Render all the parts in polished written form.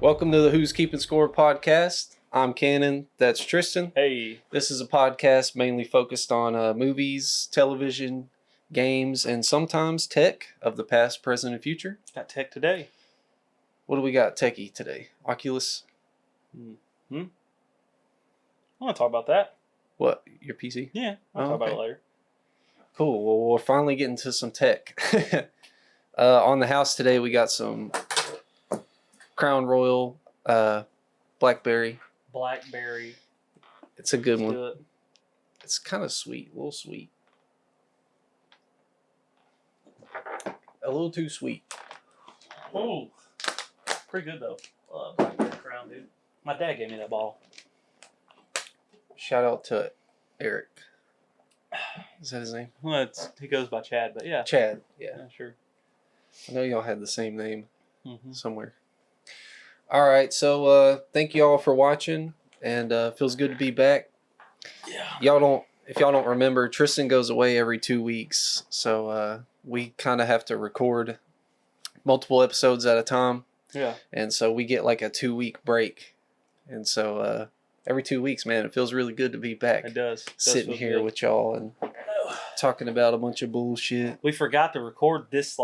Welcome to the Who's Keeping Score podcast. I'm Cannon. That's Tristan. Hey. This is a podcast mainly focused on movies, television, games, and sometimes tech of the past, present, and future. Got tech today. What do we got techie today? Oculus? I want to talk about that. What? Your PC? Yeah, I'll talk about it later. Cool. Well, we're finally getting to some tech. On the house today, we got some Crown Royal Blackberry. Blackberry. It's a good Let's one. do it. It's kind of sweet, a little sweet. A little too sweet. Ooh. Pretty good, though. Blackberry Crown, dude. My dad gave me that ball. Shout out to Eric. Is that his name? Well, he goes by Chad, but yeah. Chad. Yeah. Sure. I know y'all had the same name Mm-hmm. somewhere. All right. So thank you all for watching, and feels good to be back. Yeah. If y'all don't remember, Tristan goes away every 2 weeks, so we kind of have to record multiple episodes at a time. Yeah. And so we get like a 2-week break, and so every 2 weeks, man, it feels really good to be back. It does. Sitting here with y'all and talking about a bunch of bullshit. We forgot to record this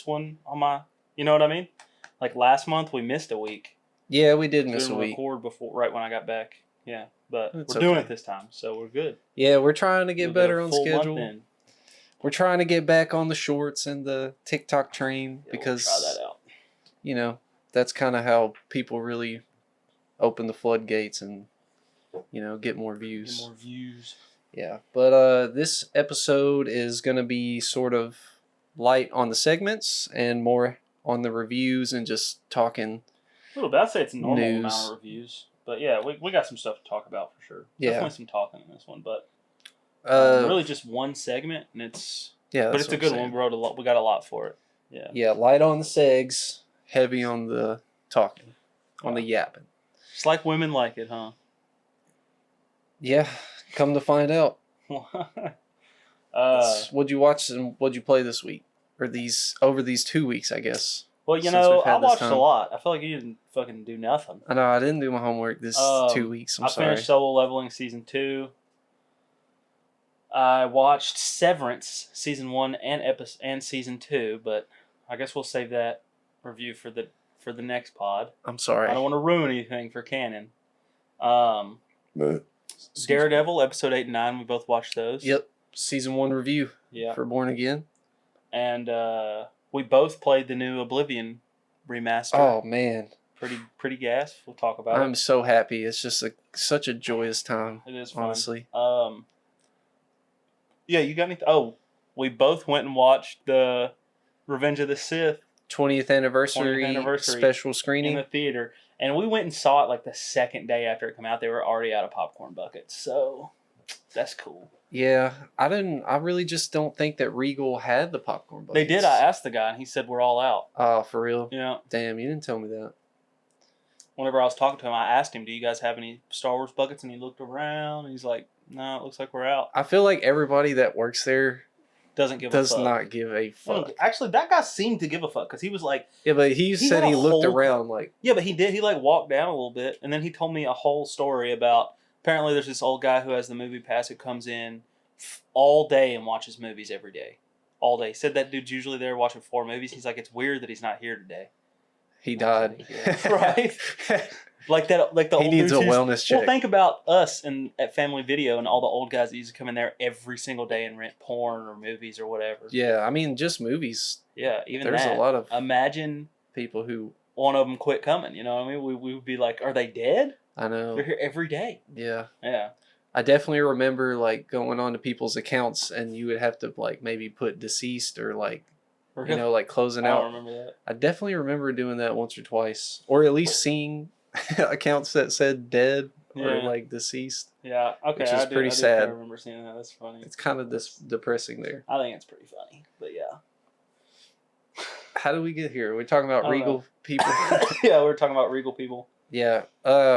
one on my, you know what I mean? Like last month, we missed a week. Yeah, we did We miss a didn't week. record before, right when I got back. Yeah, but It's we're doing okay. it this time, so we're good. Yeah, we're trying to get We'll better a on full month schedule. in. We're trying to get back on the shorts and the TikTok train Yeah, because, we'll try that out. you know, that's kind of how people really open the floodgates and, you know, get more views. Get more views. Yeah, but this episode is going to be sort of light on the segments and more on the reviews and just talking. A little bit. I'd say it's a normal News. amount of reviews. But yeah, we got some stuff to talk about for sure. Yeah. Definitely some talking in this one, but really just one segment, and it's yeah, but it's a good one. We got a lot for it. Yeah. Yeah, light on the segs, heavy on the talking, on the yapping. It's like women like it, huh? Yeah, come to find out. What'd you watch and what'd you play this week? Or over these 2 weeks, I guess. Well, you since know, we've had I this watched time. a lot. I feel like you didn't fucking do nothing. I know, I didn't do my homework this 2 weeks. I'm I sorry. finished Solo Leveling Season 2. I watched Severance Season 1 and Season 2, but I guess we'll save that review for the next pod. I'm sorry. I don't want to ruin anything for Canon. Daredevil, episode 8 and 9, we both watched those. Yep. Season 1 review Yeah. for Born Again. And we both played the new Oblivion remaster. Oh, man. Pretty gas. We'll talk about I'm so happy. It's just such a joyous time. it. It is fun. Honestly. Yeah, you got anything? Oh, we both went and watched the Revenge of the Sith 20th anniversary special in screening. the theater. And we went and saw it like the second day after it came out. They were already out of popcorn buckets. So that's cool. Yeah, I really just don't think that Regal had the popcorn buckets. They did. I asked the guy, and he said we're all out. Oh, for real? Yeah. Damn, you didn't tell me that. Whenever I was talking to him, I asked him, "Do you guys have any Star Wars buckets?" And he looked around, and he's like, "No, it looks like we're out." I feel like everybody that works there Doesn't give does a fuck. not give a fuck. Actually, that guy seemed to give a fuck because he was like, Yeah, but he said had he a looked whole- around like, yeah, but he did. He like walked down a little bit, and then he told me a whole story about. Apparently, there's this old guy who has the movie pass who comes in all day and watches movies every day, all day. He said that dude's usually there watching 4 movies. He's like, it's weird that he's not here today. he died. Yeah, right. Like the He old needs dudes a wellness check. Well, think about us at Family Video and all the old guys that used to come in there every single day and rent porn or movies or whatever. Yeah, I mean, just movies. Yeah, even There's that. a lot of Imagine people who, one of them quit coming. You know what I mean? We would be like, are they dead? I know. They're here every day. Yeah. Yeah. I definitely remember like going on to people's accounts and you would have to like maybe put deceased or like, you know, like closing I out. don't remember that. I definitely remember doing that once or twice, or at least seeing accounts that said dead or Yeah. like deceased. Yeah. Okay. Which is pretty I sad. remember seeing that. That's funny. It's kind of depressing there. I think it's pretty funny. But yeah. How did we get here? We're talking about I don't Regal know. people. Yeah, we're talking about Regal people. Yeah.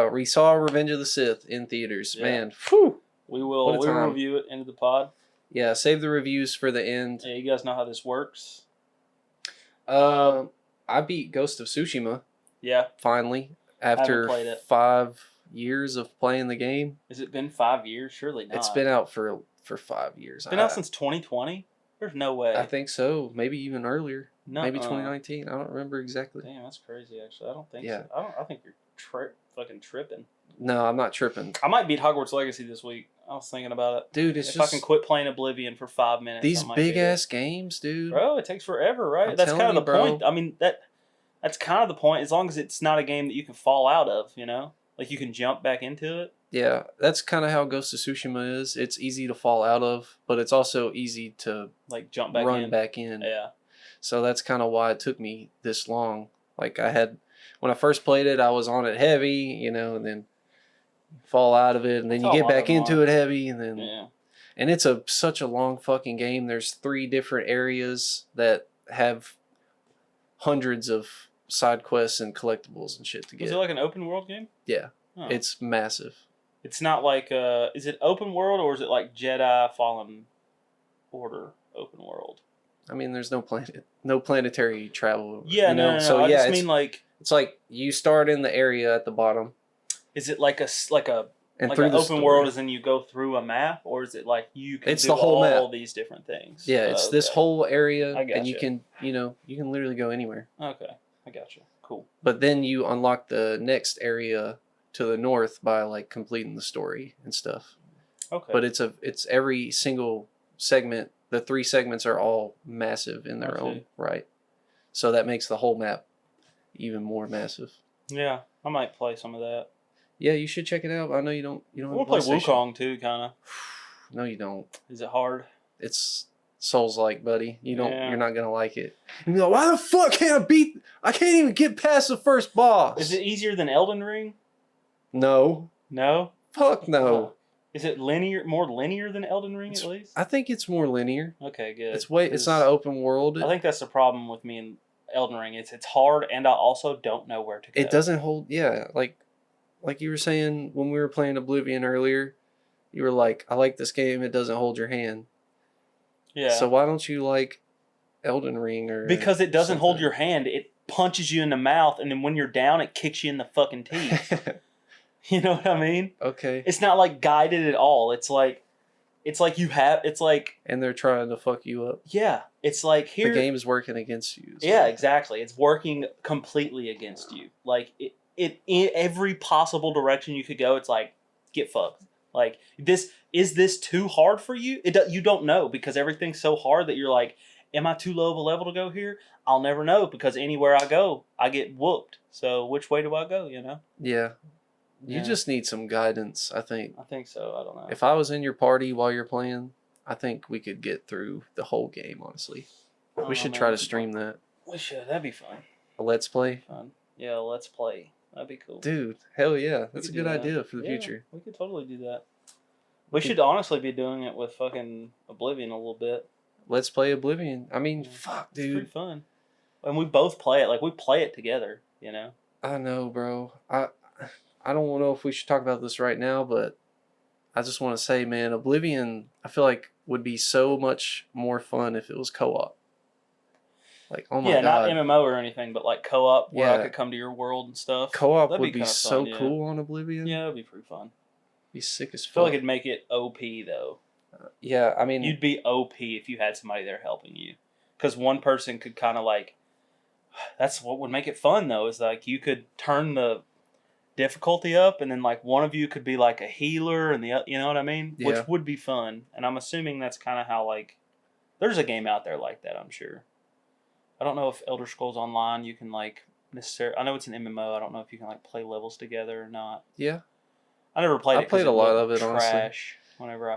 We saw Revenge of the Sith in theaters. Yeah. Man, whew. We What a will time. review it into the pod. Yeah, save the reviews for the end. Yeah, you guys know how this works. I beat Ghost of Tsushima Yeah. finally. after played it. 5 years of playing the game. Has it been 5 years? Surely not. It's been out for 5 years. It's been out since 2020? There's no way. I think so. Maybe even earlier. No, Maybe 2019. I don't remember exactly. Damn, that's crazy. Actually, I don't think so. I think you're fucking tripping. No, I'm not tripping. I might beat Hogwarts Legacy this week. I was thinking about it, dude. It's if just I can quit playing Oblivion for 5 minutes. These big ass games, dude. Bro, it takes forever, right? I'm That's kind of the telling you, point. I mean, that's kind of the point. As long as it's not a game that you can fall out of, you know, like you can jump back into it. Yeah, that's kind of how Ghost of Tsushima is. It's easy to fall out of, but it's also easy to like jump back run back in. Yeah. So that's kind of why it took me this long. Like when I first played it, I was on it heavy, you know, and then fall out of it, and then you get back into it heavy, and then and it's such a long fucking game. There's 3 different areas that have hundreds of side quests and collectibles and shit to get. Is it like an open world game? Yeah. Oh. It's massive. It's not like is it open world or is it like Jedi Fallen Order open world? I mean, there's no planetary travel. Yeah, you know? no. So I yeah, just mean like it's like you start in the area at the bottom. Is it like an open world as in you go through a map, or is it like you can do all these different things? Yeah, it's this whole area, and you you can literally go anywhere. Okay, I got you. Cool. But then you unlock the next area to the north by like completing the story and stuff. Okay. But it's every single segment. The 3 segments are all massive in their own right, so that makes the whole map even more massive. Yeah, I might play some of that. Yeah, you should check it out. I know you don't. You don't. I want to play Wukong too, kind of. No, you don't. Is it hard? It's Souls-like, buddy. You don't. Yeah. You're not gonna like it. You're like, why the fuck can't I beat? I can't even get past the first boss. Is it easier than Elden Ring? No. No. Fuck no. Is it more linear than Elden Ring at least? I think it's more linear. Okay, good. It's not an open world. I think that's the problem with me in Elden Ring. It's hard, and I also don't know where to go. It doesn't hold. Yeah, like you were saying when we were playing Oblivion earlier, you were like, I like this game, it doesn't hold your hand. Yeah. So why don't you like Elden Ring or because it doesn't hold your hand, it punches you in the mouth, and then when you're down, it kicks you in the fucking teeth. You know what I mean? Okay. It's not like guided at all. It's like and they're trying to fuck you up. Yeah. It's like here the game is working against you. So. Yeah, exactly. It's working completely against you. Like it in every possible direction you could go, it's like get fucked. Like is this too hard for you? You don't know because everything's so hard that you're like, am I too low of a level to go here? I'll never know because anywhere I go, I get whooped. So which way do I go, you know? Yeah. You just need some guidance, I think. I think so. I don't know. If I was in your party while you're playing, I think we could get through the whole game, honestly. We should try to stream that. We should. That'd be fun. A let's play? Fun. Yeah, let's play. That'd be cool. Dude, hell yeah. That's a good idea for the future. We could totally do that. We should honestly be doing it with fucking Oblivion a little bit. Let's play Oblivion. I mean, fuck, dude. It's pretty fun. And we both play it. Like, we play it together, you know? I know, bro. I don't know if we should talk about this right now, but I just want to say, man, Oblivion, I feel like would be so much more fun if it was co-op. Like, oh my God. Yeah, not MMO or anything, but like co-op where I could come to your world and stuff. Co-op would be so cool on Oblivion. Yeah, it'd be pretty fun. Be sick as fuck. I feel like it'd make it OP, though. Yeah, I mean... You'd be OP if you had somebody there helping you. Because one person could kind of like... That's what would make it fun, though, is like you could turn the difficulty up, and then like one of you could be like a healer, and you know what I mean? Yeah. Which would be fun. And I'm assuming that's kind of how like there's a game out there like that. I'm sure. I don't know if Elder Scrolls Online you can like necessarily. I know it's an MMO. I don't know if you can like play levels together or not. Yeah. I never played it. I played a lot of it. Trash. Honestly. Whenever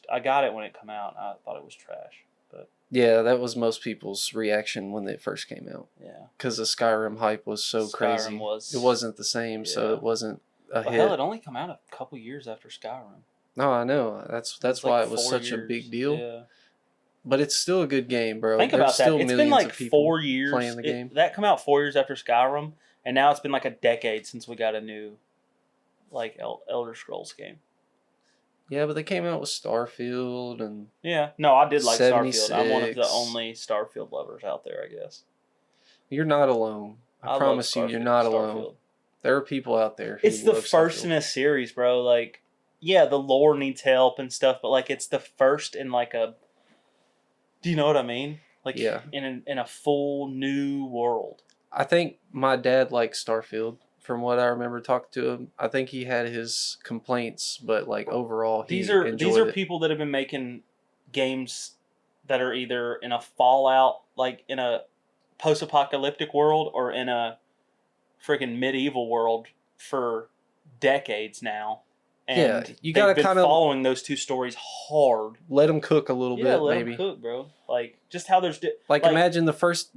I got it when it came out, I thought it was trash. But yeah, that was most people's reaction when it first came out. Yeah. Because the Skyrim hype was so crazy. It wasn't the same, so it wasn't a hit. Hell, it only came out a couple years after Skyrim. No, I know. That's why it was such a big deal. Yeah. But it's still a good game, bro. Think about that. It's been like 4 years playing the game. That came out 4 years after Skyrim, and now it's been like a decade since we got a new, like Elder Scrolls game. Yeah, but they came out with Starfield and... Yeah. No, I did like 76. Starfield. I'm one of the only Starfield lovers out there, I guess. You're not alone. I promise you, you're not alone. There are people out there who It's the love first Starfield. in a series, bro. Like, yeah, the lore needs help and stuff, but like, it's the first in like a. Do you know what I mean? Like, Yeah. in a full new world. I think my dad likes Starfield. From what I remember talking to him, I think he had his complaints, but like overall, These are enjoyed it. people that have been making games that are either in a Fallout, like in a post-apocalyptic world, or in a freaking medieval world for decades now. And yeah, you gotta they've been kind of following those two stories hard. let them cook a little Yeah, bit, let maybe. them cook, bro. Like, just how there's like imagine the first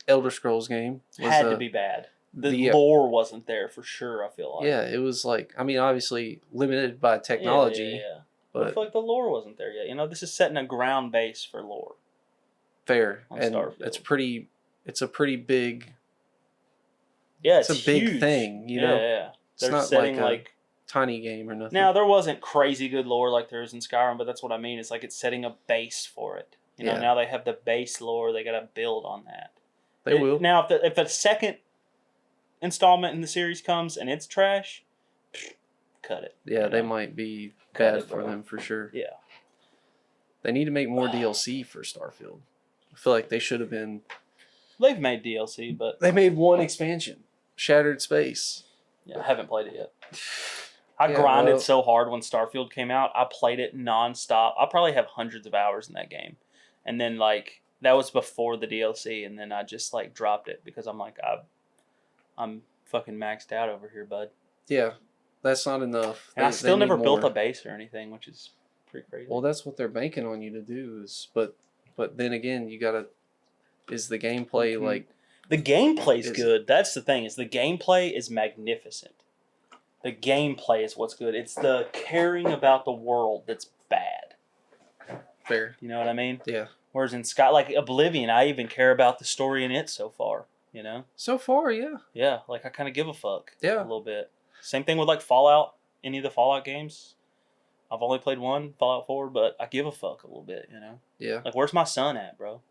Elder Scrolls game was, had to be bad. The lore wasn't there for sure. I feel like. Yeah, it was like, I mean, obviously limited by technology. Yeah. But I feel like the lore wasn't there yet. You know, this is setting a ground base for lore. Fair, On and Starfield. it's a pretty big. Yeah, it's a big thing, you know. Yeah. It's They're not setting like tiny game or nothing. Now there wasn't crazy good lore like there is in Skyrim, but that's what I mean. It's like it's setting a base for it. You know, now they have the base lore. They got to build on that. They will. Now, if a second installment in the series comes and it's trash, cut it. Yeah, they might be bad for them for sure. Yeah. They need to make more DLC for Starfield. I feel like they should have been. They've made DLC, but they made one expansion, Shattered Space. Yeah, I haven't played it yet. I grinded so hard when Starfield came out. I played it nonstop. I probably have hundreds of hours in that game, and then like that was before the DLC, and then I just like dropped it because I'm like I'm fucking maxed out over here, bud. Yeah, that's not enough. And I still never built a base or anything, which is pretty crazy. Well, that's what they're banking on you to do. But then again, you gotta. Is the gameplay like? The gameplay's good. That's the thing. Is the gameplay is magnificent. The gameplay is what's good. It's the caring about the world that's bad. Fair. You know what I mean? Yeah. Whereas in like Oblivion, I even care about the story in it so far. You know? So far, yeah. Yeah, like I kind of give a fuck. Yeah. A little bit. Same thing with like Fallout. Any of the Fallout games. I've only played one, Fallout 4, but I give a fuck a little bit. You know? Yeah. Like, where's my son at, bro?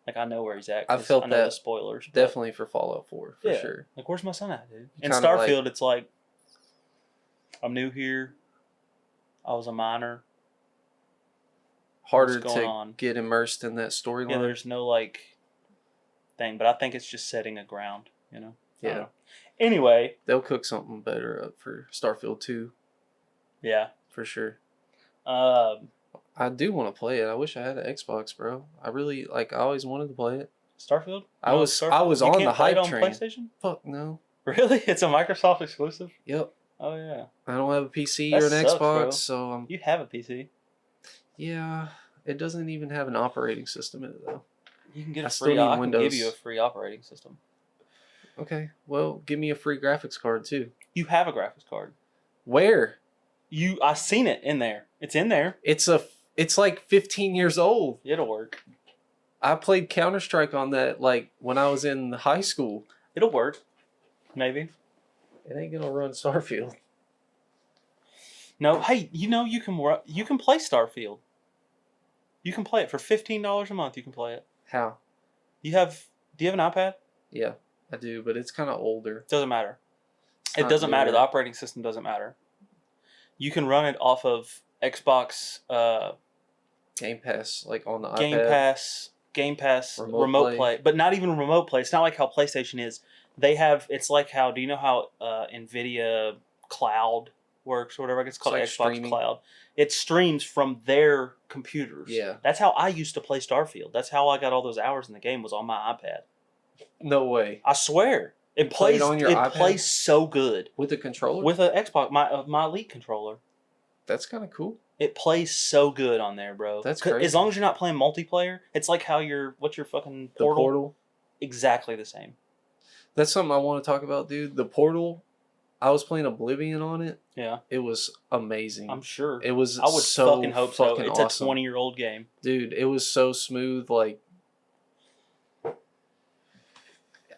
Like, I know where he's at. I felt that. The spoilers. Definitely for Fallout 4, for sure. Like, where's my son at, dude? In Starfield, it's like, I'm new here. I was a minor. Harder to get immersed in that storyline. Yeah, there's no, like, thing. But I think it's just setting a ground, you know? Yeah. Anyway. They'll cook something better up for Starfield 2. Yeah. For sure. I do want to play it. I wish I had an Xbox, bro. I really I always wanted to play it. Starfield? I was on the hype train. PlayStation? Fuck no. Really? It's a Microsoft exclusive? Yep. Oh yeah. I don't have a PC or an Xbox, so you have a PC. Yeah, it doesn't even have an operating system in it though. You can get a free. I can give you a free operating system. Okay. Well, give me a free graphics card too. You have a graphics card. Where? I seen it in there. It's in there. It's like 15 years old. It'll work. I played Counter-Strike on that like when I was in high school. It'll work. Maybe. It ain't gonna run Starfield. No, hey, you know you can play Starfield. You can play it for $15 a month. You can play it. How? Do you have an iPad? Yeah, I do, but it's kind of older. Doesn't matter. It doesn't matter. The operating system doesn't matter. You can run it off of Xbox Game Pass, like on the iPad. Game Pass, remote play, but not even remote play. It's not like how PlayStation is. It's like how, do you know how NVIDIA Cloud works or whatever? I guess it's called Xbox streaming. Cloud. It streams from their computers. Yeah. That's how I used to play Starfield. That's how I got all those hours in the game, was on my iPad. No way. I swear. It plays on your iPad? It plays so good. With a controller? With an Xbox, my Elite controller. That's kind of cool. It plays so good on there, bro. That's crazy. As long as you're not playing multiplayer, it's like how what's your fucking Portal? The Portal? Exactly the same. That's something I want to talk about, dude. The Portal, I was playing Oblivion on it. Yeah. It was amazing. I'm sure. It was I would so fucking hope so. It's awesome. A 20-year-old game. Dude, it was so smooth. Like,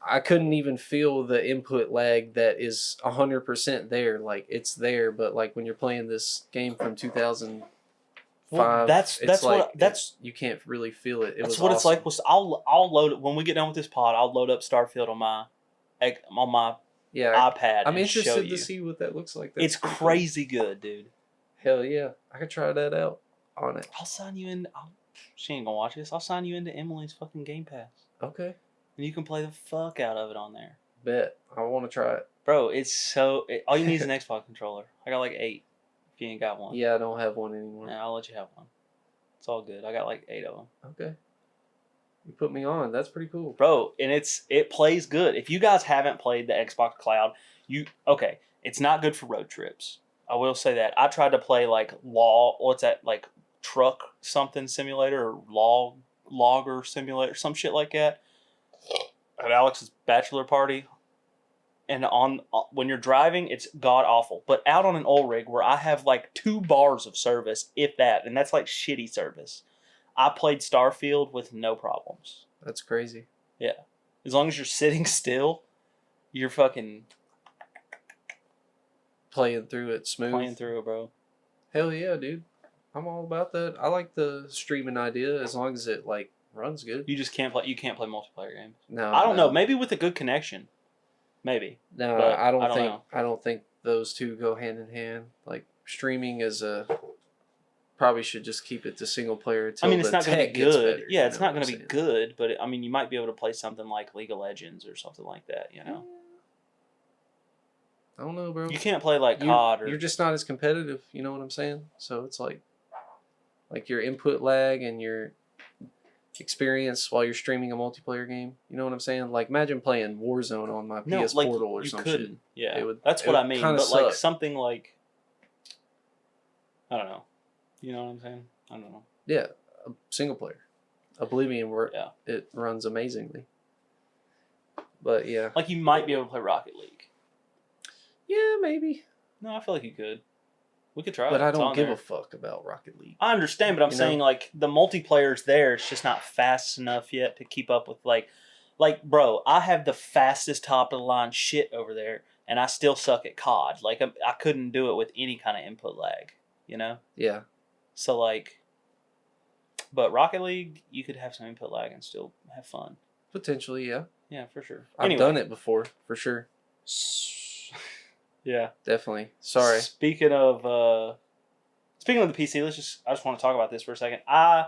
I couldn't even feel the input lag that is 100% there. Like, it's there, but like when you're playing this game from 2005, you can't really feel it. That's what it's like. I'll load it when we get done with this pod. I'll load up Starfield on my iPad I'm and show interested you. to see what that looks like. It's crazy good, dude. Hell yeah. I could try that out on it. I'll sign you in. She ain't gonna watch this. I'll sign you into Emily's fucking Game Pass. Okay. And you can play the fuck out of it on there. Bet. I want to try it. Bro, it's so... all you need is an Xbox controller. I got like 8 if you ain't got one. Yeah, I don't have one anymore. Yeah, I'll let you have one. It's all good. I got like 8 of them. Okay. You put me on. That's pretty cool. Bro, and it plays good. If you guys haven't played the Xbox Cloud, okay, it's not good for road trips. I will say that. I tried to play like what's that, like truck something simulator or logger simulator, some shit like that at Alex's bachelor party. And when you're driving, it's god awful. But out on an oil rig where I have like 2 bars of service, if that, and that's like shitty service, I played Starfield with no problems. That's crazy. Yeah. As long as you're sitting still, you're fucking playing through it smooth. Playing through it, bro. Hell yeah, dude. I'm all about that. I like the streaming idea as long as it like runs good. You just can't play multiplayer games. No. I don't know. Maybe with a good connection. Maybe. No, I don't think those two go hand in hand. Like streaming is probably should just keep it to single player. I mean, it's not going to be good. Better, yeah, it's not going to be good, but I mean, you might be able to play something like League of Legends or something like that. You know. I don't know, bro. You can't play like COD or... You're just not as competitive. You know what I'm saying? So it's like your input lag and your experience while you're streaming a multiplayer game. You know what I'm saying? Like imagine playing Warzone on my PS Portal or some shit. Yeah, that's what I mean. But like something like, I don't know. You know what I'm saying? I don't know. Yeah, a single player. Oblivion, where it runs amazingly. But yeah, like you might be able to play Rocket League. Yeah, maybe. No, I feel like you could. We could try it. But I don't give a fuck about Rocket League. I understand, but I'm saying like the multiplayer's there. It's just not fast enough yet to keep up with like, bro, I have the fastest top of the line shit over there, and I still suck at COD. Like I couldn't do it with any kind of input lag. You know? Yeah. So like, but Rocket League, you could have some input lag and still have fun. Potentially, yeah. Yeah, for sure. I've done it before, for sure. Yeah, definitely. Sorry. Speaking of the PC, I just want to talk about this for a second. I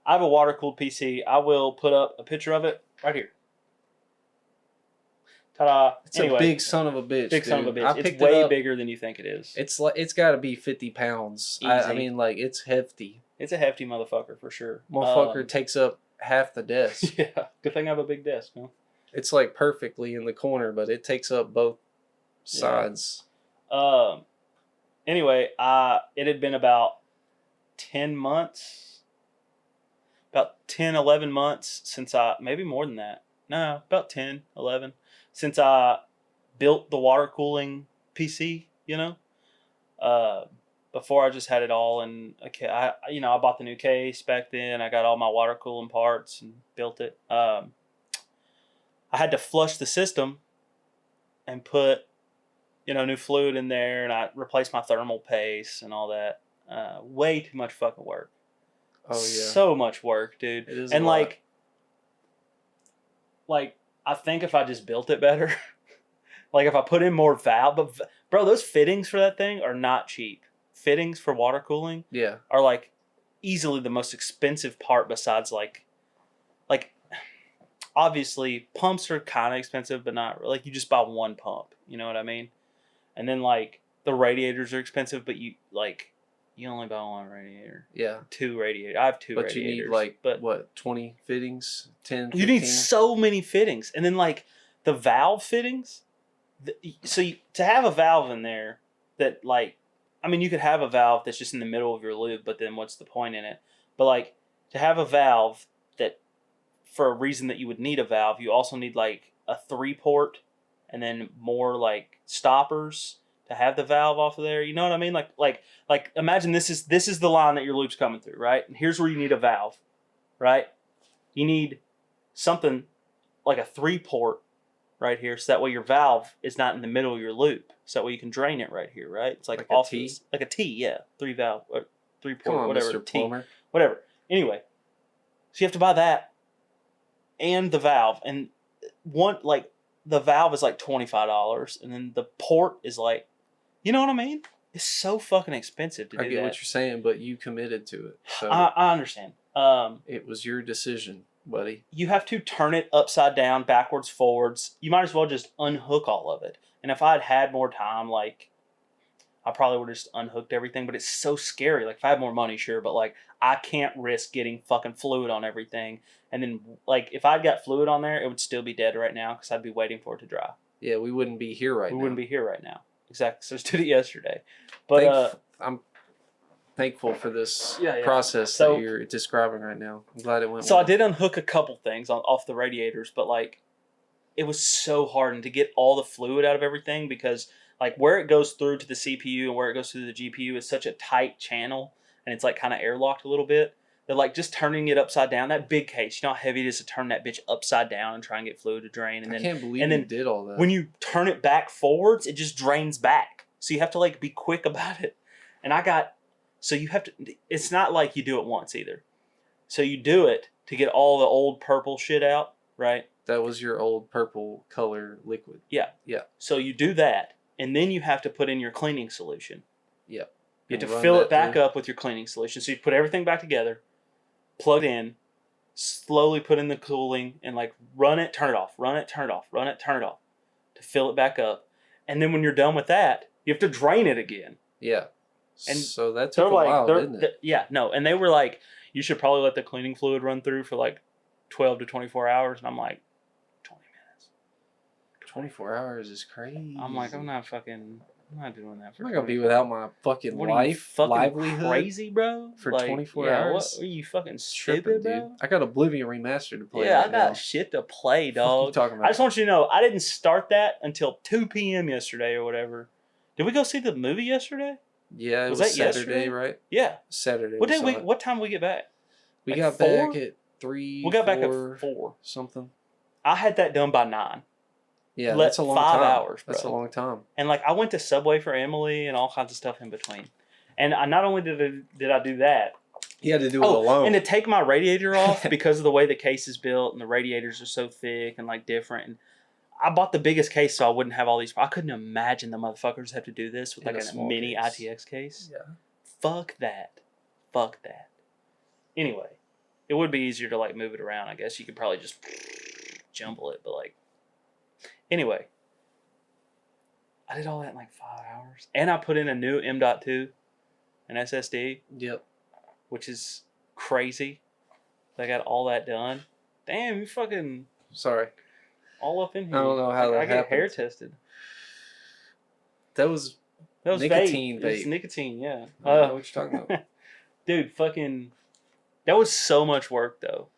have a water cooled PC. I will put up a picture of it right here. Ta-da! It's a big son of a bitch. Big son of a bitch. It's way bigger than you think it is. It's got to be 50 pounds. I mean, like it's hefty. It's a hefty motherfucker for sure. Motherfucker takes up half the desk. Yeah, good thing I have a big desk. Huh? It's like perfectly in the corner, but it takes up both sides. Anyway, it had been about 10 months, about 10, 11 months since maybe more than that. No, about 10, 11, since I built the water cooling PC, you know, before I just had it all in I bought the new case back then. I got all my water cooling parts and built it. I had to flush the system and put new fluid in there, and I replaced my thermal paste and all that. Way too much fucking work. Oh yeah, so much work, dude. It is, and like I think if I just built it better, like if I put in more valve, but bro, those fittings for that thing are not cheap. Fittings for water cooling, are like easily the most expensive part. Besides like obviously pumps are kind of expensive, but not like you just buy one pump. You know what I mean? And then like the radiators are expensive, but you only buy one radiator. Yeah. 2 radiators. I have 2 but radiators. But you need what, 20 fittings? 10, 15? You need so many fittings. And then like the valve fittings. To have a valve in there that you could have a valve that's just in the middle of your lube, but then what's the point in it? But like to have a valve that for a reason that you would need a valve, you also need like a 3-port and then more like stoppers to have the valve off of there. You know what I mean? Like imagine this is the line that your loop's coming through, right? And here's where you need a valve, right? You need something like a 3-port right here, so that way your valve is not in the middle of your loop. So that way you can drain it right here, right? It's like off a T? Like a T, yeah. 3-valve or 3-port, Come on, whatever. Mr. Plumber. Whatever. Anyway, so you have to buy that and the valve, and the valve is like $25, and then the port is like, you know what I mean? It's so fucking expensive to do that. I get what you're saying, but you committed to it. So I understand. it was your decision, buddy. You have to turn it upside down, backwards, forwards. You might as well just unhook all of it. And if I had had more time, like, I probably would have just unhooked everything. But it's so scary. Like, if I had more money, sure. But, like, I can't risk getting fucking fluid on everything. And then, like, if I'd got fluid on there, it would still be dead right now because I'd be waiting for it to dry. Yeah, we wouldn't be here right now. We wouldn't be here right now. Exactly. So I just did it yesterday. But I'm thankful for this Yeah. process that you're describing right now. I'm glad it went So well. I did unhook a couple things off the radiators, but like it was so hard and to get all the fluid out of everything because like where it goes through to the CPU and where it goes through the GPU is such a tight channel and it's like kind of airlocked a little bit that like just turning it upside down, that big case, you know how heavy it is to turn that bitch upside down and try and get fluid to drain. And I then, can't believe and you then did all that. when you turn it back forwards, it just drains back. So you have to like be quick about it. And so you have to, it's not like you do it once either. So you do it to get all the old purple shit out, right? That was your old purple color liquid. Yeah. Yeah. So you do that, and then you have to put in your cleaning solution. Yeah. You have to fill it back up with your cleaning solution. So you put everything back together, plug it in, slowly put in the cooling, and like run it, turn it off, run it, turn it off, run it, turn it off to fill it back up. And then when you're done with that, you have to drain it again. Yeah. And so that took a while, didn't it? Yeah, no. And they were like, you should probably let the cleaning fluid run through for like 12 to 24 hours. And I'm like, 20 minutes. 24 hours is crazy. I'm like, I'm not doing that. I'm not going to be without my fucking what are you, fucking livelihood. Crazy, bro? For like, 24 hours? What, are you fucking Tripping, stupid, dude. bro? I got Oblivion Remastered to play. Yeah, right I got now. shit to play, dog. What you talking about? I just want you to know, I didn't start that until 2 p.m. yesterday or whatever. Did we go see the movie yesterday? Yeah, it was that Saturday, yesterday? right? Yeah. Saturday. What time did we get back? We Like got 4? back at 3. We got back at 4, 4. something. I had that done by 9. Yeah, Let that's a long 5 time. hours, bro. That's a long time. And like I went to Subway for Emily and all kinds of stuff in between. And I not only did I do that. You had to do it alone. And to take my radiator off because of the way the case is built and the radiators are so thick and like different. And I bought the biggest case so I wouldn't have all these. I couldn't imagine the motherfuckers have to do this with like a mini case. ITX case. Yeah. Fuck that. Fuck that. Anyway, it would be easier to like move it around. I guess you could probably just jumble it, but like. Anyway, I did all that in like 5 hours. And I put in a new M.2, an SSD. Yep. Which is crazy. I got all that done. Damn, you fucking... Sorry. All up in here. I don't know how that happened. I get hair tested. That was nicotine vape. It's nicotine, yeah. I don't know what you're talking about. Dude, fucking... That was so much work, though.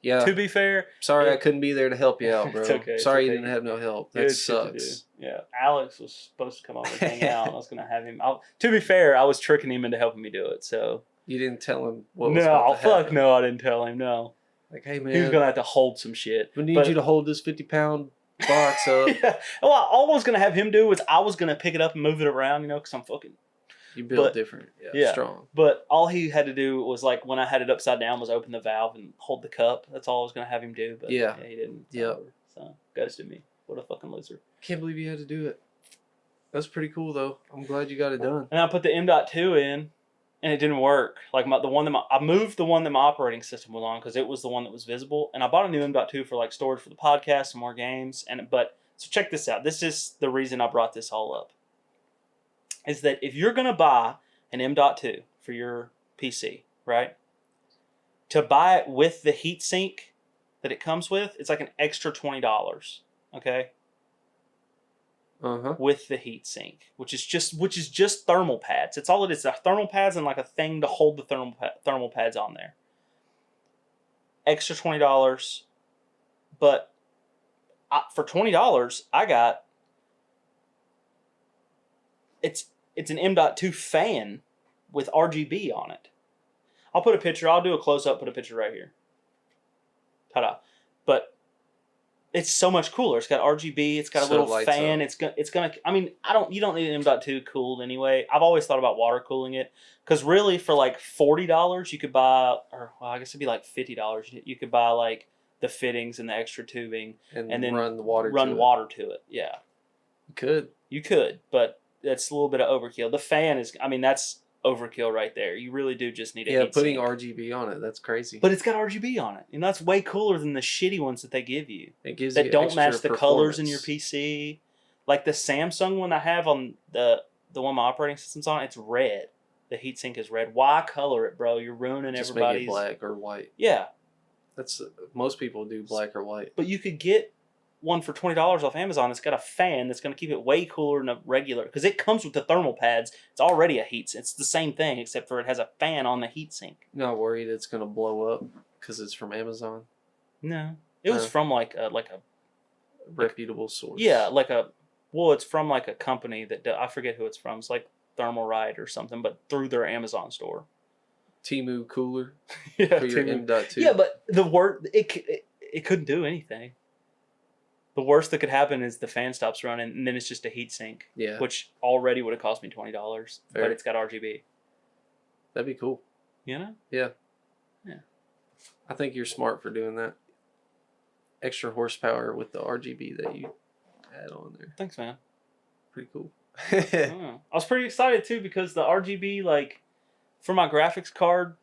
Yeah. To be fair... Sorry I couldn't be there to help you out, bro. It's okay. Sorry you didn't have no help. That sucks. Yeah. Alex was supposed to come over and hang out. I was going to have him... To be fair, I was tricking him into helping me do it, so... You didn't tell him what was about to happen. No, fuck no, I didn't tell him, no. Like, hey, man. He was going to have to hold some shit. We need you to hold this 50-pound box up. Yeah. Well, all I was going to have him do was I was going to pick it up and move it around, you know, because I'm fucking... You built different. Yeah, strong. But all he had to do was, like, when I had it upside down, was open the valve and hold the cup. That's all I was going to have him do. But yeah he didn't. Yep. So, ghosted me. What a fucking loser. Can't believe you had to do it. That's pretty cool, though. I'm glad you got it done. And I put the M.2 in, and it didn't work. Like, I moved the one that my operating system was on because it was the one that was visible. And I bought a new M.2 for, like, storage for the podcast and more games. So check this out. This is the reason I brought this all up. Is that if you're going to buy an M.2 for your PC, right? To buy it with the heatsink that it comes with, it's like an extra $20, okay? Uh-huh. With the heatsink, which is just thermal pads. It's all it is. Thermal pads and like a thing to hold the thermal pads on there. Extra $20, but for $20, I got it's an M.2 fan with RGB on it. I'll put a picture. I'll do a close-up, put a picture right here. Ta-da. But it's so much cooler. It's got RGB. It's got a little fan. It's gonna. I mean, you don't need an M.2 cooled anyway. I've always thought about water cooling it because really for like $40 you could buy, or well, I guess it'd be like $50. You could buy like the fittings and the extra tubing, and then run the water to it. Yeah, you could, but that's a little bit of overkill. The fan is, I mean, that's overkill right there. You really do just need a heat putting sink. RGB on it, that's crazy. But it's got RGB on it, and that's way cooler than the shitty ones that they give you. It gives that you don't match the colors in performance. your PC. Like the Samsung one I have on the one my operating system's on, it's red. The heatsink is red. Why color it, bro? You're ruining just everybody's. Just make it black or white. Yeah. That's most people do black or white. But you could get one for $20 off Amazon that's got a fan that's going to keep it way cooler than a regular, because it comes with the thermal pads. It's already a heat. It's the same thing except for it has a fan on the heatsink. You're not worried it's going to blow up because it's from Amazon? No, it was from like a reputable source. Yeah, it's from like a company that I forget who it's from. It's like Thermal Right or something, but through their Amazon store. Temu cooler for your M.2. Yeah, but the word it couldn't do anything. The worst that could happen is the fan stops running, and then it's just a heat sink. Yeah, which already would have cost me $20, but it's got RGB. That'd be cool. You know? Yeah. Yeah. I think you're smart for doing that. Extra horsepower with the RGB that you add on there. Thanks, man. Pretty cool. I was pretty excited too because the RGB, like, for my graphics card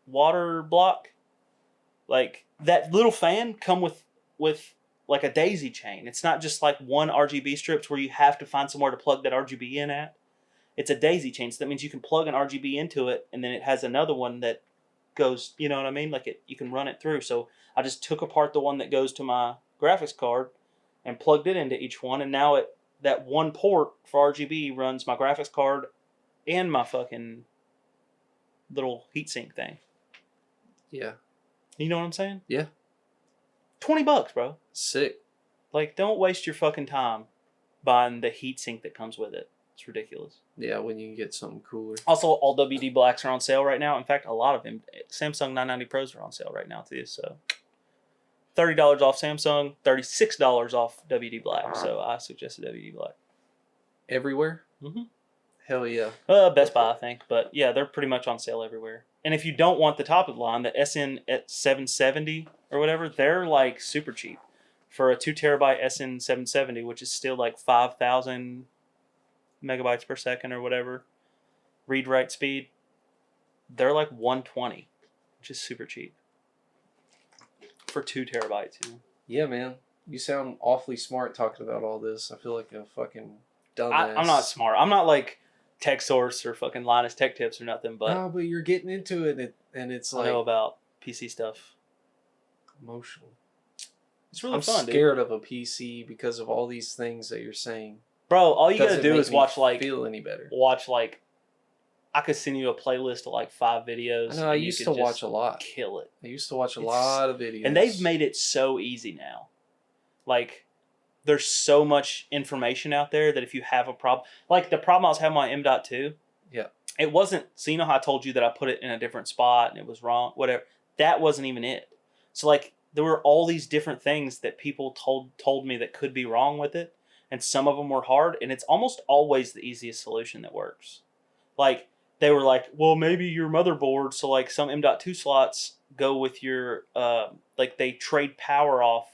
water block, like that little fan come with like a daisy chain. It's not just like one RGB strips where you have to find somewhere to plug that RGB in at. It's a daisy chain, so that means you can plug an RGB into it, and then it has another one that goes, you know what I mean? Like you can run it through. So I just took apart the one that goes to my graphics card and plugged it into each one, and now that one port for RGB runs my graphics card and my fucking little heatsink thing. Yeah. You know what I'm saying? Yeah. $20, bro. Sick. Like, don't waste your fucking time buying the heatsink that comes with it. It's ridiculous. Yeah, when you can get something cooler. Also, all WD blacks are on sale right now. In fact, a lot of them. Samsung 990 Pros are on sale right now too. So, $30 off Samsung, $36 off WD black. So I suggested WD black. Everywhere? Mm-hmm. Hell yeah. Best Buy, I think. But yeah, they're pretty much on sale everywhere. And if you don't want the top of the line, the SN at 770 or whatever, they're like super cheap. For a 2 terabyte SN 770, which is still like 5,000 megabytes per second or whatever, read write speed, they're like 120, which is super cheap. For 2 terabytes, you know? Yeah, man. You sound awfully smart talking about all this. I feel like a fucking dumbass. I'm not smart. I'm not like Tech Source or fucking Linus Tech Tips or nothing, but no, but you're getting into it, and it's like I know about PC stuff. Emotional. It's really I'm fun. I'm scared of a PC because of all these things that you're saying. Bro, all you gotta do is watch feel any better. I could send you a playlist of like 5 videos. I know. I used to watch a lot. Kill it. I used to watch a lot of videos, and they've made it so easy now. Like, there's so much information out there that if you have a problem, like the problem I was having on my M.2, yeah, it wasn't. So you know how I told you that I put it in a different spot and it was wrong, whatever. That wasn't even it. So like there were all these different things that people told me that could be wrong with it, and some of them were hard. And it's almost always the easiest solution that works. Like they were like, well, maybe your motherboard. So like some M.2 slots go with your like they trade power off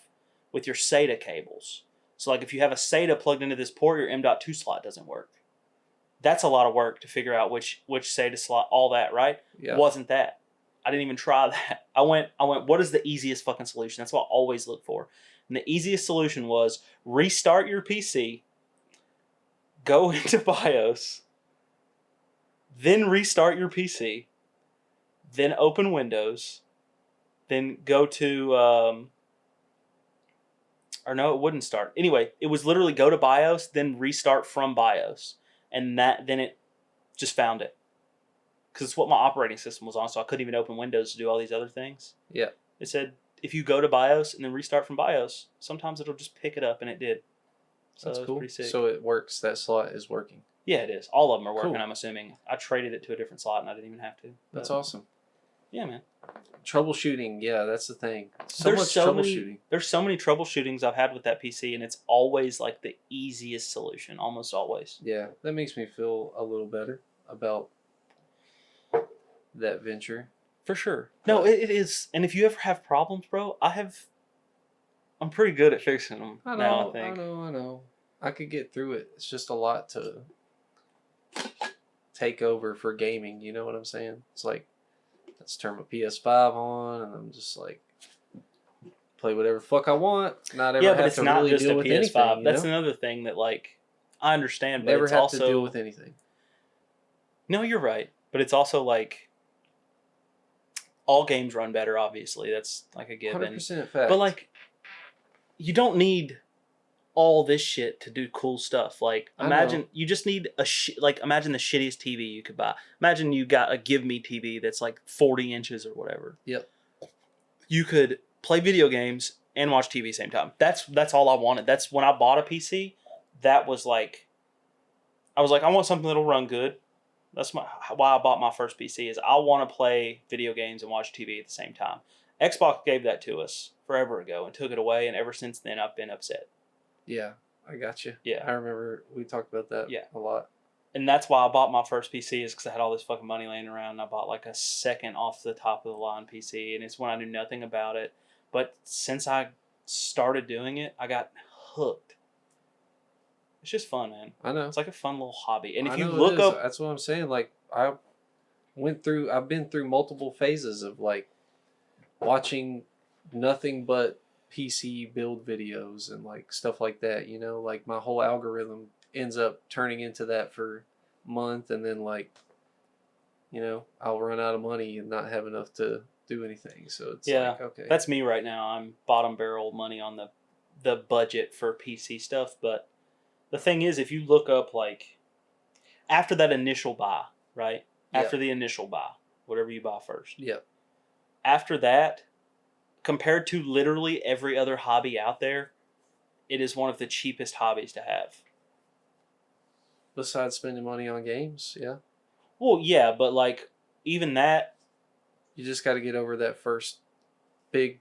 with your SATA cables. So like if you have a SATA plugged into this port, your M.2 slot doesn't work. That's a lot of work to figure out which SATA slot, all that, right? Yeah. Wasn't that. I didn't even try that. I went, what is the easiest fucking solution? That's what I always look for. And the easiest solution was restart your PC, go into BIOS, then restart your PC, then open Windows, then go to, or no, it wouldn't start. Anyway, it was literally go to BIOS, then restart from BIOS. And then it just found it. Because it's what my operating system was on, so I couldn't even open Windows to do all these other things. Yeah. It said, if you go to BIOS and then restart from BIOS, sometimes it'll just pick it up, and it did. So that's cool. Pretty sick. So it works. That slot is working. Yeah, it is. All of them are working, cool. I'm assuming. I traded it to a different slot, and I didn't even have to. That's awesome. Yeah, man. Troubleshooting, yeah, that's the thing. There's so many troubleshootings I've had with that PC, and it's always like the easiest solution, almost always. Yeah, that makes me feel a little better about that venture. For sure. No, it is. And if you ever have problems, bro, I'm pretty good at fixing them now, I think. I know. I could get through it. It's just a lot to take over for gaming. You know what I'm saying? It's like, let's turn my PS5 on, and I'm just like, play whatever fuck I want. Not ever have to really deal with anything. That's another thing that, like, I understand, but never it's have also... to deal with anything. No, you're right. But it's also like, all games run better, obviously. That's like a given. 100% fact. But like, you don't need all this shit to do cool stuff. Like, imagine you just need imagine the shittiest TV you could buy. Imagine you got a Give Me TV that's like 40 inches or whatever. Yep. You could play video games and watch TV same time. That's all I wanted. That's when I bought a PC. That was like, I was like, I want something that'll run good. That's why I bought my first PC, is I want to play video games and watch TV at the same time. Xbox gave that to us forever ago and took it away, and ever since then I've been upset. Yeah, I got you. Yeah. I remember we talked about that a lot. And that's why I bought my first PC, is because I had all this fucking money laying around, and I bought like a second off the top of the line PC, and it's when I knew nothing about it. But since I started doing it, I got hooked. It's just fun, man. I know. It's like a fun little hobby. And if you look up... That's what I'm saying. Like, I've been through multiple phases of like watching nothing but PC build videos and like stuff like that, you know, like my whole algorithm ends up turning into that for a month, and then like, you know, I'll run out of money and not have enough to do anything. So it's like, okay. That's me right now. I'm bottom barrel money on the budget for PC stuff, but the thing is, if you look up, like, after that initial buy, right? After the initial buy, whatever you buy first. Yep. After that, compared to literally every other hobby out there, it is one of the cheapest hobbies to have. Besides spending money on games, yeah. Well, yeah, but, like, even that... You just got to get over that first big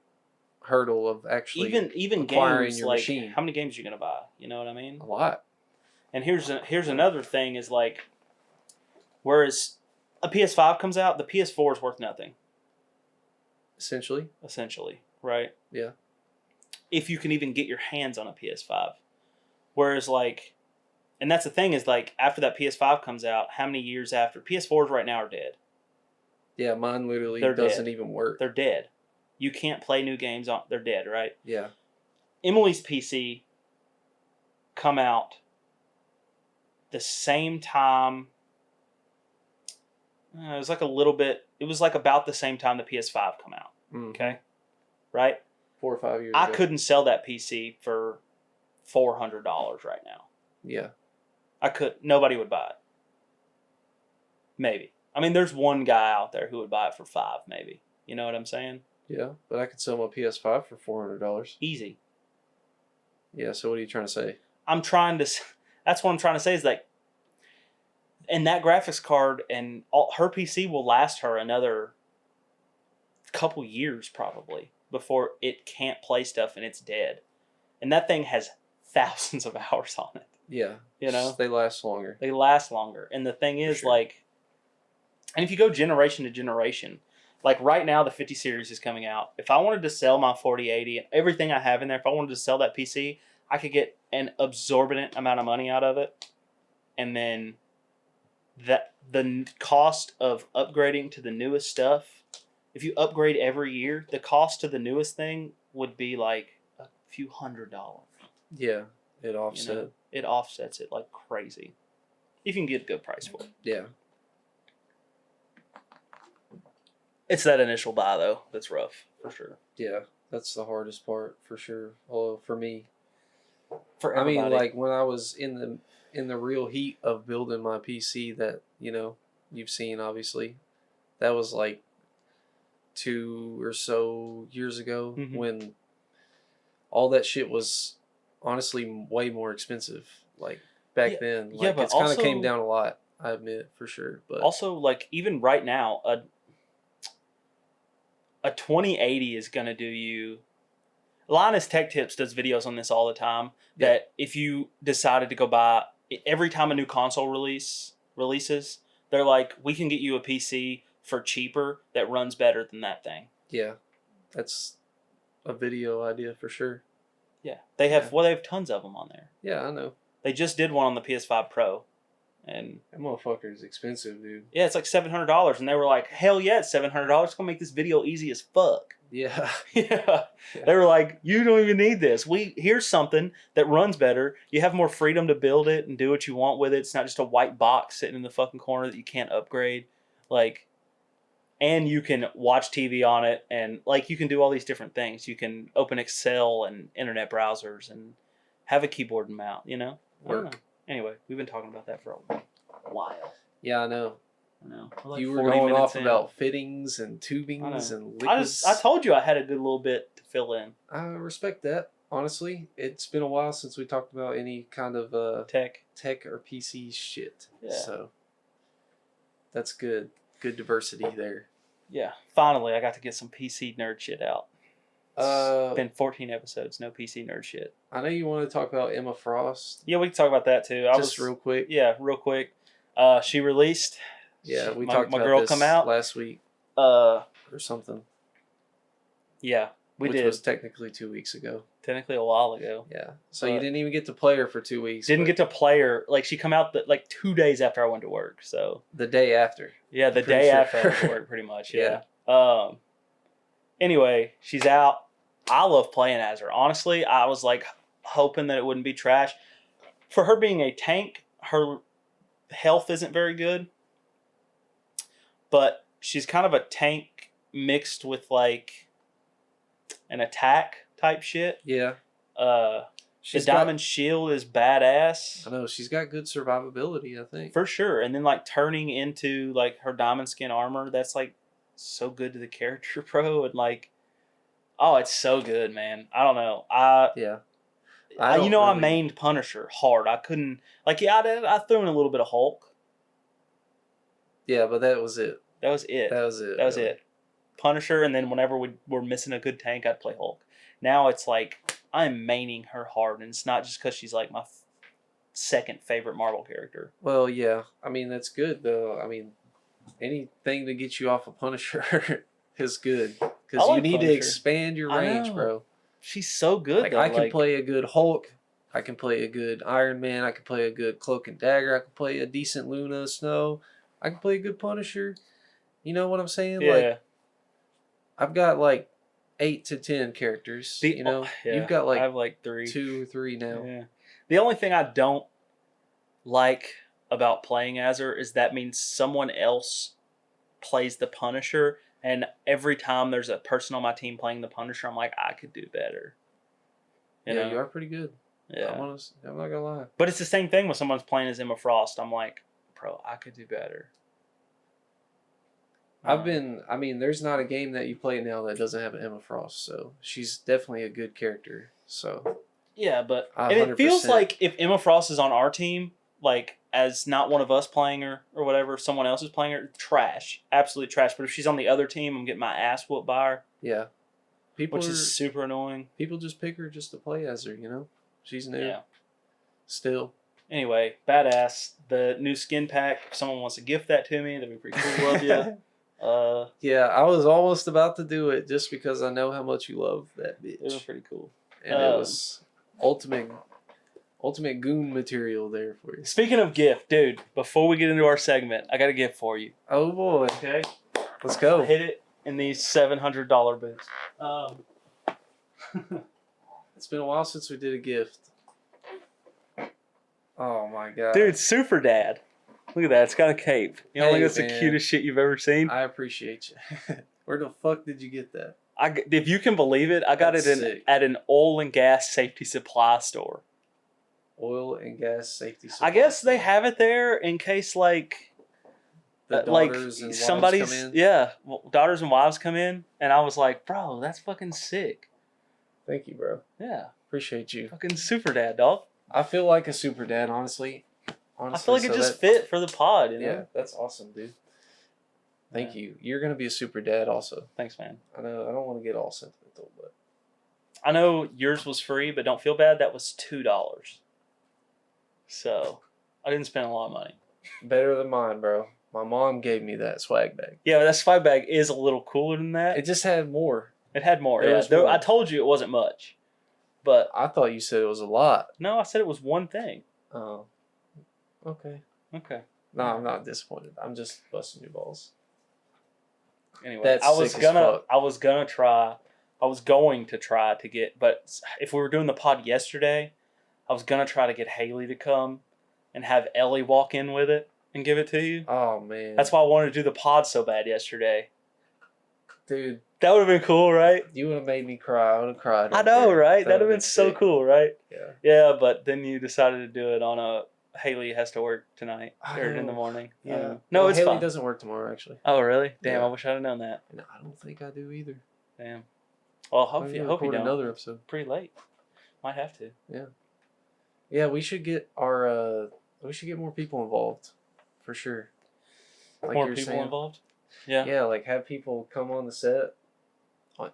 hurdle of actually even acquiring games, your like, machine. How many games are you going to buy? You know what I mean? A lot. And here's another thing is, like, whereas a PS5 comes out, the PS4 is worth nothing. Essentially, right? Yeah. If you can even get your hands on a PS5. Whereas, like, and that's the thing is, like, after that PS5 comes out, how many years after? PS4s right now are dead. Yeah, mine literally doesn't even work. They're dead. You can't play new games on. They're dead, right? Yeah. Emily's PC come out the same time. It was like a little bit. It was like about the same time the PS5 come out. Mm. Okay, right? 4 or 5 years. I couldn't sell that PC for $400 right now. Yeah. I could. Nobody would buy it. Maybe. I mean, there's one guy out there who would buy it for $5, maybe. You know what I'm saying? Yeah, but I could sell my PS5 for $400. Easy. Yeah, so what are you trying to say? That's what I'm trying to say is, like, and that graphics card and her PC will last her another couple years probably before it can't play stuff and it's dead. And that thing has thousands of hours on it. Yeah. You know? They last longer. And the thing is, like, and if you go generation to generation, like right now the 50 series is coming out. If I wanted to sell my 4080 and everything I have in there, if I wanted to sell that PC, I could get an absorbent amount of money out of it. And then the cost of upgrading to the newest stuff, if you upgrade every year, the cost to the newest thing would be like a few $100. Yeah, it offsets. You know, it offsets it like crazy. You can get a good price for it. Yeah. It's that initial buy though that's rough for sure. Yeah, that's the hardest part for sure. Well, for me, for everybody. I mean, like when I was in the real heat of building my PC, that you've seen obviously, that was like 2 or so years ago when all that shit was honestly way more expensive. Like back then, like but it's kind of came down a lot. I admit for sure, but also like even right now, a 2080 is going to do you... Linus Tech Tips does videos on this all the time, that if you decided to go buy... Every time a new console releases, they're like, we can get you a PC for cheaper that runs better than that thing. Yeah, that's a video idea for sure. Yeah, they have they have tons of them on there. Yeah, I know. They just did one on the PS5 Pro, and that motherfucker is expensive, dude. Yeah, it's like $700, and they were like, "Hell yeah, it's $700. It's gonna make this video easy as fuck." Yeah. Yeah. They were like, "You don't even need this. Here's something that runs better. You have more freedom to build it and do what you want with it. It's not just a white box sitting in the fucking corner that you can't upgrade. Like, and you can watch TV on it, and like you can do all these different things. You can open Excel and internet browsers and have a keyboard and mouse. You know, work. Anyway, we've been talking about that for a while. Yeah, I know. Like you were going off about fittings and tubings and liquids. I told you I had a good little bit to fill in. I respect that. Honestly, it's been a while since we talked about any kind of tech or PC shit. Yeah. So that's good. Good diversity there. Yeah. Finally, I got to get some PC nerd shit out. It's been 14 episodes, no PC nerd shit. I know you want to talk about Emma Frost. Yeah, we can talk about that too. Real quick. Yeah, real quick. She released. Yeah, we talked about this come out last week. Or something. Yeah, we did. Which was technically 2 weeks ago. Technically a while ago. Yeah. So you didn't even get to play her for 2 weeks. Didn't get to play her. Like, she come out like 2 days after I went to work. So the day after. Yeah, the day after I went to work, pretty much. Yeah. Anyway, she's out. I love playing as her. Honestly, I was like hoping that it wouldn't be trash. For her being a tank, her health isn't very good. But she's kind of a tank mixed with like an attack type shit. Yeah. The diamond shield is badass. I know, she's got good survivability, I think. For sure. And then like turning into like her diamond skin armor, that's like so good to the character, bro. And like, oh, it's so good, man. I don't know. I mained Punisher hard. I couldn't I threw in a little bit of Hulk. Yeah, but that was it. That was it. Punisher, and then whenever we were missing a good tank, I'd play Hulk. Now it's like I'm maining her hard, and it's not just because she's like my second favorite Marvel character. Well, yeah. I mean, that's good, though. I mean, anything to get you off of Punisher is good. Because you need to expand your range, bro. She's so good, like, I can play a good Hulk. I can play a good Iron Man. I can play a good Cloak and Dagger. I can play a decent Luna Snow. I can play a good Punisher. You know what I'm saying? Yeah. Like, I've got like 8 to 10 characters. You've got like, I have like 3. 2 or 3 now. Yeah. The only thing I don't like about playing as her is that means someone else plays the Punisher, and every time there's a person on my team playing the Punisher, I'm like, I could do better. You are pretty good. Yeah. I'm not gonna lie. But it's the same thing when someone's playing as Emma Frost. I'm like, bro, I could do better. There's not a game that you play now that doesn't have an Emma Frost, so she's definitely a good character. So yeah, but and it feels like if Emma Frost is on our team, like as not one of us playing her or whatever, if someone else is playing her, trash, absolute trash. But if she's on the other team, I'm getting my ass whooped by her. Yeah, which is super annoying. People just pick her just to play as her, you know. She's new. Yeah. Still. Anyway, badass. The new skin pack. If someone wants to gift that to me, that'd be pretty cool. Love you. Yeah, I was almost about to do it just because I know how much you love that bitch. It was pretty cool. And it was ultimate goon material there for you. Speaking of gift, dude, before we get into our segment, I got a gift for you. Oh boy. Okay. Let's go. Hit it in these $700 boots. It's been a while since we did a gift. Oh my god. Dude, Super Dad. Look at that. It's got a cape. You know, think that's the cutest shit you've ever seen? I appreciate you. Where the fuck did you get that? If you can believe it, I got it at an oil and gas safety supply store. Oil and gas safety supply. I guess they have it there in case like the daughters and somebody's wives come in. Daughters and wives come in, and I was like, bro, that's fucking sick. Thank you, bro. Yeah. Appreciate you. Fucking super dad, dog. I feel like a super dad, honestly. I feel like it just fit for the pod, you know? Yeah, that's awesome, dude. Thank you. You're going to be a super dad also. Thanks, man. I know I don't want to get all sentimental, but I know yours was free, but don't feel bad. That was $2. So, I didn't spend a lot of money. Better than mine, bro. My mom gave me that swag bag. Yeah, but that swag bag is a little cooler than that. It just had more. It had more. There Yeah, was more. I told you it wasn't much, but I thought you said it was a lot. no, I said it was one thing. Oh, okay. Okay. No, I'm not disappointed. I'm just busting your balls. Anyway, That's I was sick as fuck. going to try to get, but if we were doing the pod yesterday, I was gonna try to get Haley to come and have Ellie walk in with it and give it to you. Oh man, That's why I wanted to do the pod so bad yesterday. dude. That would have been cool, right? You would have made me cry. I would have cried. I know, right? That would have would've been so sick. cool, right? Yeah. Yeah, but then you decided to do it on a Haley has to work tonight or in the morning. Yeah. No, well, it's Haley fine. doesn't work tomorrow, actually. Oh, really? Damn, Yeah. I wish I'd have known that. And I don't think I do either. Damn. Well, hope you record don't. another episode. Pretty late. Might have to. Yeah, we should get our. We should get more people involved, for sure. Like More you're people saying. involved? Yeah. Yeah, like have people come on the set,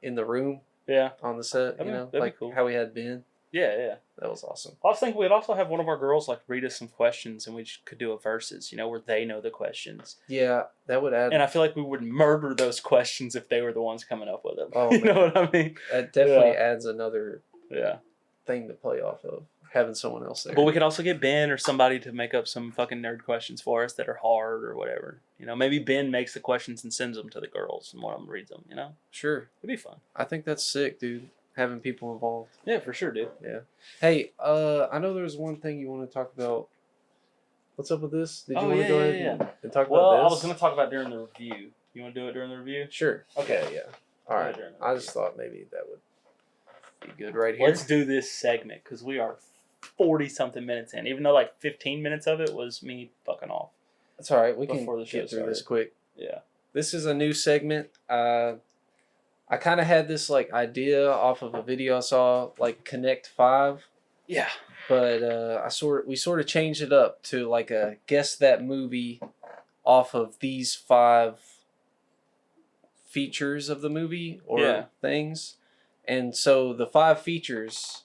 in the room Yeah. on the set. That'd be like cool. how we had Ben. Yeah. That was awesome. I was thinking we'd also have one of our girls like read us some questions and we could do a versus, where they know the questions. Yeah, that would add. And I feel like we would murder those questions if they were the ones coming up with them. Oh, you know what I mean? That definitely adds another Yeah. thing to play off of, having someone else there. But we could also get Ben or somebody to make up some fucking nerd questions for us that are hard or whatever. Maybe Ben makes the questions and sends them to the girls and one of them reads them, Sure. It'd be fun. I think that's sick, dude. Having people involved. Yeah, for sure, dude. Yeah. Hey, I know there's one thing you want to talk about. What's up with this? Did you want to go ahead and talk about this? I was going to talk about during the review. You want to do it during the review? Sure. Okay. Yeah. All right. I just thought maybe that would be good right here. Let's do this segment because we are 40-something minutes in, even though like 15 minutes of it was me fucking off. That's all right. We can Before the show get through this started. quick. Yeah. This is a new segment. I kind of had this like idea off of a video I saw, like Connect 5. Yeah. But we sort of changed it up to like a guess that movie off of these 5 features of the movie or things. And so the 5 features,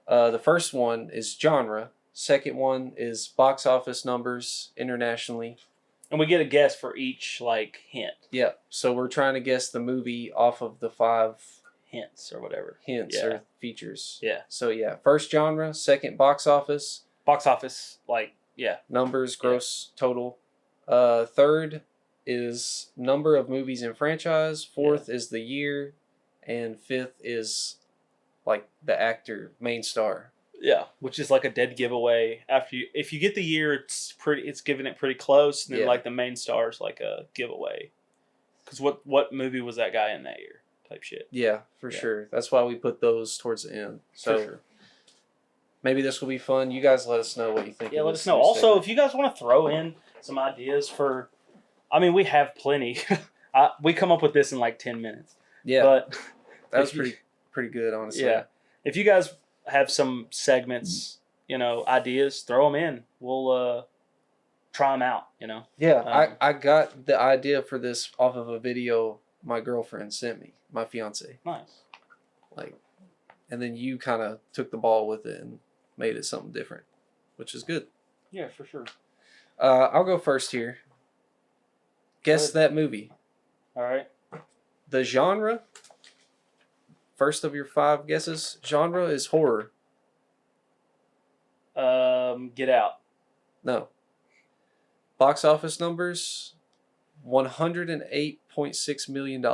the first one is genre. Second one is box office numbers internationally. And we get a guess for each like hint. Yeah. So we're trying to guess the movie off of the 5 hints or whatever. Hints or features. Yeah. So yeah, first genre, second box office. Box office, like, numbers, gross, total. Third is number of movies in franchise. Fourth is the year, and fifth is like the actor, main star. Yeah, which is like a dead giveaway. If you get the year, it's giving it pretty close, and then like the main star is like a giveaway. Because what movie was that guy in that year? Type shit. Yeah, for sure. That's why we put those towards the end. So for sure. Maybe this will be fun. You guys let us know what you think. Yeah, let us know. Also, if you guys want to throw in some ideas for, we have plenty. We come up with this in like 10 minutes. Yeah, but that was pretty good, honestly. Yeah, if you guys have some segments, ideas, throw them in. We'll try them out. Yeah, I got the idea for this off of a video my girlfriend sent me, my fiance. Nice. And then you kind of took the ball with it and made it something different, which is good. Yeah, for sure. I'll go first here. Guess that movie. All right. The genre, first of your 5 guesses, genre is horror. Get Out. No. Box office numbers, $108.6 million.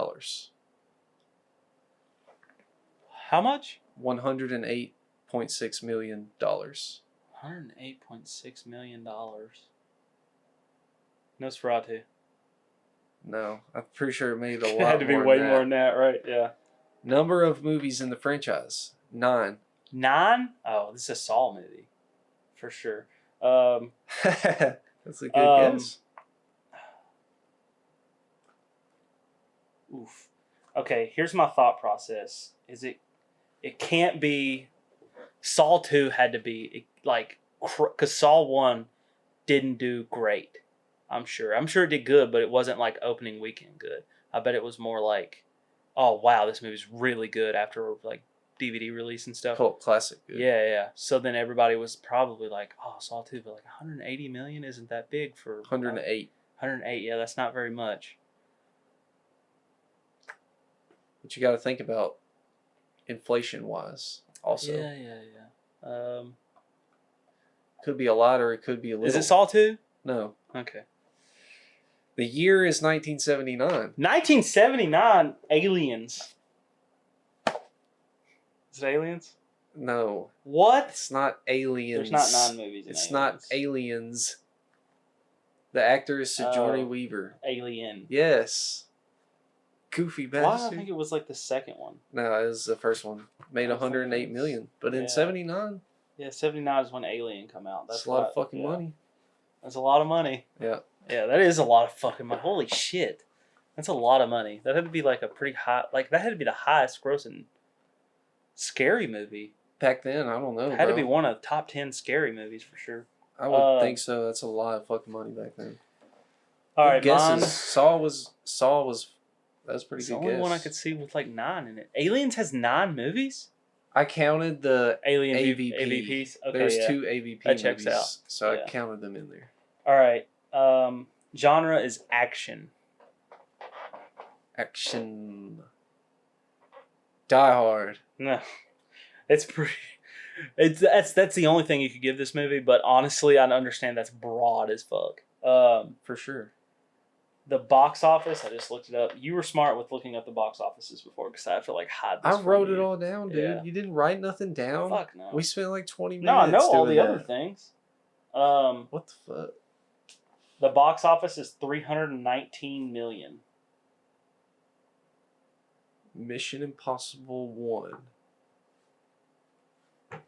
How much? $108.6 million. $108.6 million. Nosferatu. No, I'm pretty sure it made a lot. It had to be way more than that, right? Yeah. Number of movies in the franchise, 9. 9? Oh, this is a Saw movie, for sure. That's a good guess. Oof. Okay, here's my thought process. It can't be. Saw 2 had to be because Saw 1 didn't do great. I'm sure it did good, but it wasn't like opening weekend good. I bet it was more like, oh wow, this movie's really good after like DVD release and stuff. Cult classic. Good. Yeah. So then everybody was probably like, oh, Saw 2, but like 180 million isn't that big for 108. 108. Yeah, that's not very much. But you got to think about inflation-wise also. Yeah. Could be a lot or it could be a little. Is it Saw 2? No. Okay. The year is 1979. 1979, Aliens. Is it Aliens? No. What? It's not Aliens. There's not 9 movies in It's Aliens. not Aliens. The actor is Sigourney Weaver. Alien. Yes. Goofy bastard. Why? I think it was like the second one. No, it was the first one. Made 108 million. But in 79? Yeah, 79 is when Alien come out. That's a lot of fucking money. That's a lot of money. Yeah. Yeah, that is a lot of fucking money. Holy shit. That's a lot of money. That had to be like a pretty high, like that had to be the highest grossing scary movie. Back then, I don't know. It had to be one of the top 10 scary movies for sure. I would think so. That's a lot of fucking money back then. All right, guesses. Saw was that was pretty good. The only one I could see with like 9 in it. Aliens has 9 movies. I counted the Alien AVP. AVPs. Okay, There's 2 AVP that checks movies, out. so I counted them in there. All right. Genre is action. Action. Die Hard. No, it's pretty. That's the only thing you could give this movie. But honestly, I understand that's broad as fuck. For sure. The box office. I just looked it up. You were smart with looking up the box offices before because I have to like hide this. I wrote it all down, dude. Yeah. You didn't write nothing down. Fuck no. We spent like 20 minutes. No, I know all doing the that. other things. What the fuck? The box office is $319 million. Mission Impossible 1.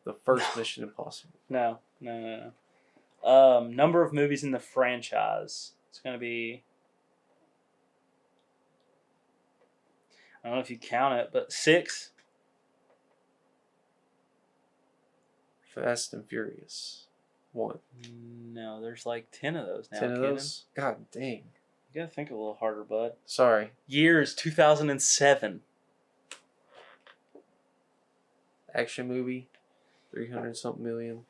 The first Mission Impossible. No. Number of movies in the franchise. It's going to be... I don't know if you count it, but 6. Fast and Furious 1. No, there's like 10 of those now. 10 of those? God dang. You gotta think a little harder, bud. Sorry. Year is 2007. Action movie. 300-something million.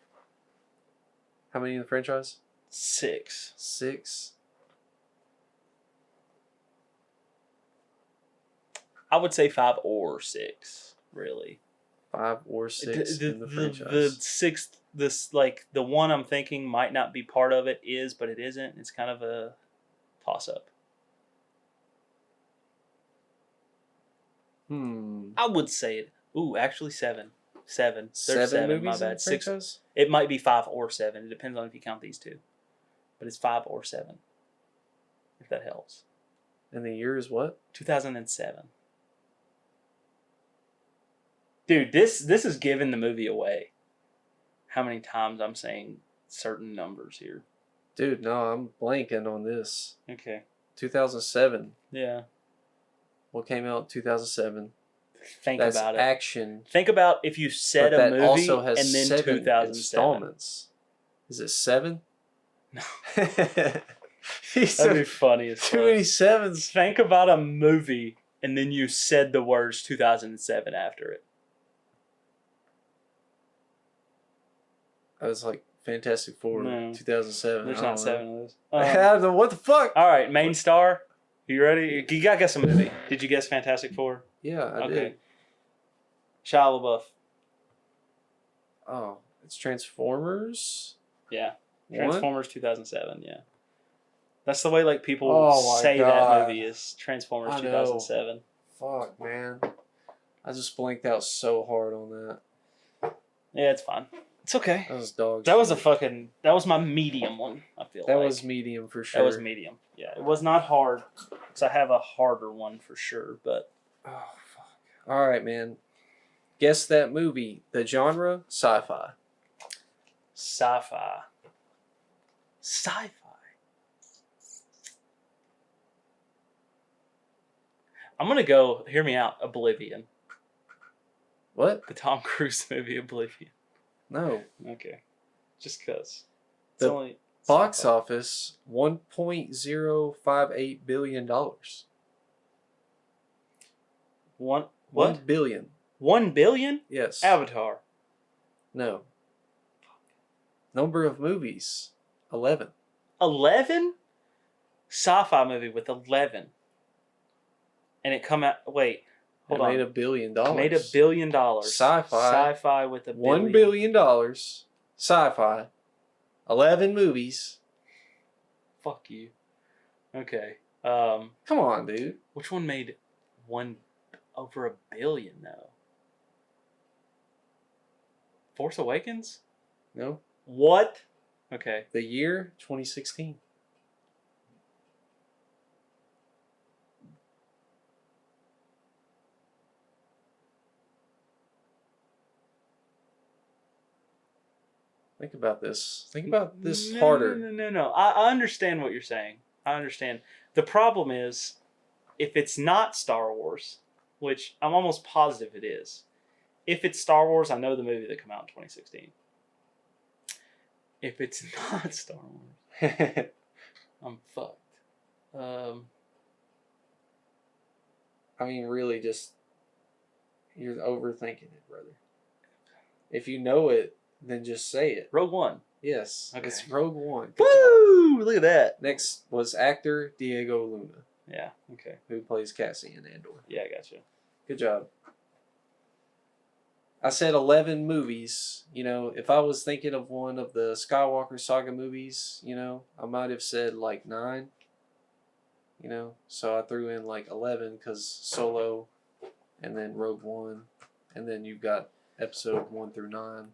How many in the franchise? 6. 6. I would say 5 or 6, really. 5 or 6 in the franchise. The 6th, this like the one I'm thinking might not be part of it is, but it isn't. It's kind of a toss up. I would say it. Ooh, actually 7. 7. There's 7 movies my bad. in the 6. franchise? It might be 5 or 7. It depends on if you count these two. But it's 5 or 7. If that helps. And the year is what? 2007. Dude, this is giving the movie away. How many times I'm saying certain numbers here. Dude, no, I'm blanking on this. Okay. 2007. Yeah. What came out in 2007? Think That's about it. action. Think about if you said But a that movie also has and then 7 2007. installments. Is it 7? No. That'd That'd be funny as too fuck. many 7s. Think about a movie and then you said the words 2007 after it. I was like Fantastic Four, No. 2007. There's I not don't 7 know. of those. I don't know what the fuck. All right, main star. You ready? You gotta guess a movie. Did you guess Fantastic Four? Yeah, I did. Shia LaBeouf. Oh, it's Transformers. Yeah. What? Transformers 2007. Yeah. That's the way like people Oh my say God. that movie is Transformers I know. 2007. Fuck, man. I just blanked out so hard on that. Yeah, it's fine. It's okay. That was dog That was a shit. fucking. That was my medium one. I feel That like. was medium for sure. That was medium. Yeah, it was not hard. Cause I have a harder one for sure, but. Oh fuck. All right, man. Guess that movie. The genre: sci-fi. Sci-fi. Sci-fi. I'm gonna go. Hear me out. Oblivion. What? The Tom Cruise movie Oblivion. No. Okay. Just cause. It's The only Box sci-fi. office: $1.058 billion. What? 1 billion. 1 billion? Yes. Avatar. No. Number of movies: 11. 11? sci-fi movie with 11, and it come out. Wait, hold on. Made $1 billion. Made $1 billion. Sci-fi. Sci-fi with $1 billion. Sci-fi. 11 movies. Fuck you. Okay. Come on, dude. Which one made over $1 billion though? Force Awakens? No. What? Okay. The year 2016. Think about this. Think about this harder. No. I understand what you're saying. I understand. The problem is, if it's not Star Wars, which I'm almost positive it is, if it's Star Wars, I know the movie that came out in 2016. If it's not Star Wars, I'm fucked. I mean, really, just you're overthinking it, brother. If you know it, then just say it. Rogue One. Yes, Okay. it's Rogue One. Woo! Look at that. Next was actor Diego Luna. Yeah. Okay. Who plays Cassian Andor. Yeah, I got you. Good job. I said 11 movies. You know, if I was thinking of one of the Skywalker Saga movies, you know, I might have said like 9. You know, so I threw in like 11 because Solo, and then Rogue One, and then you've got episode 1 through 9.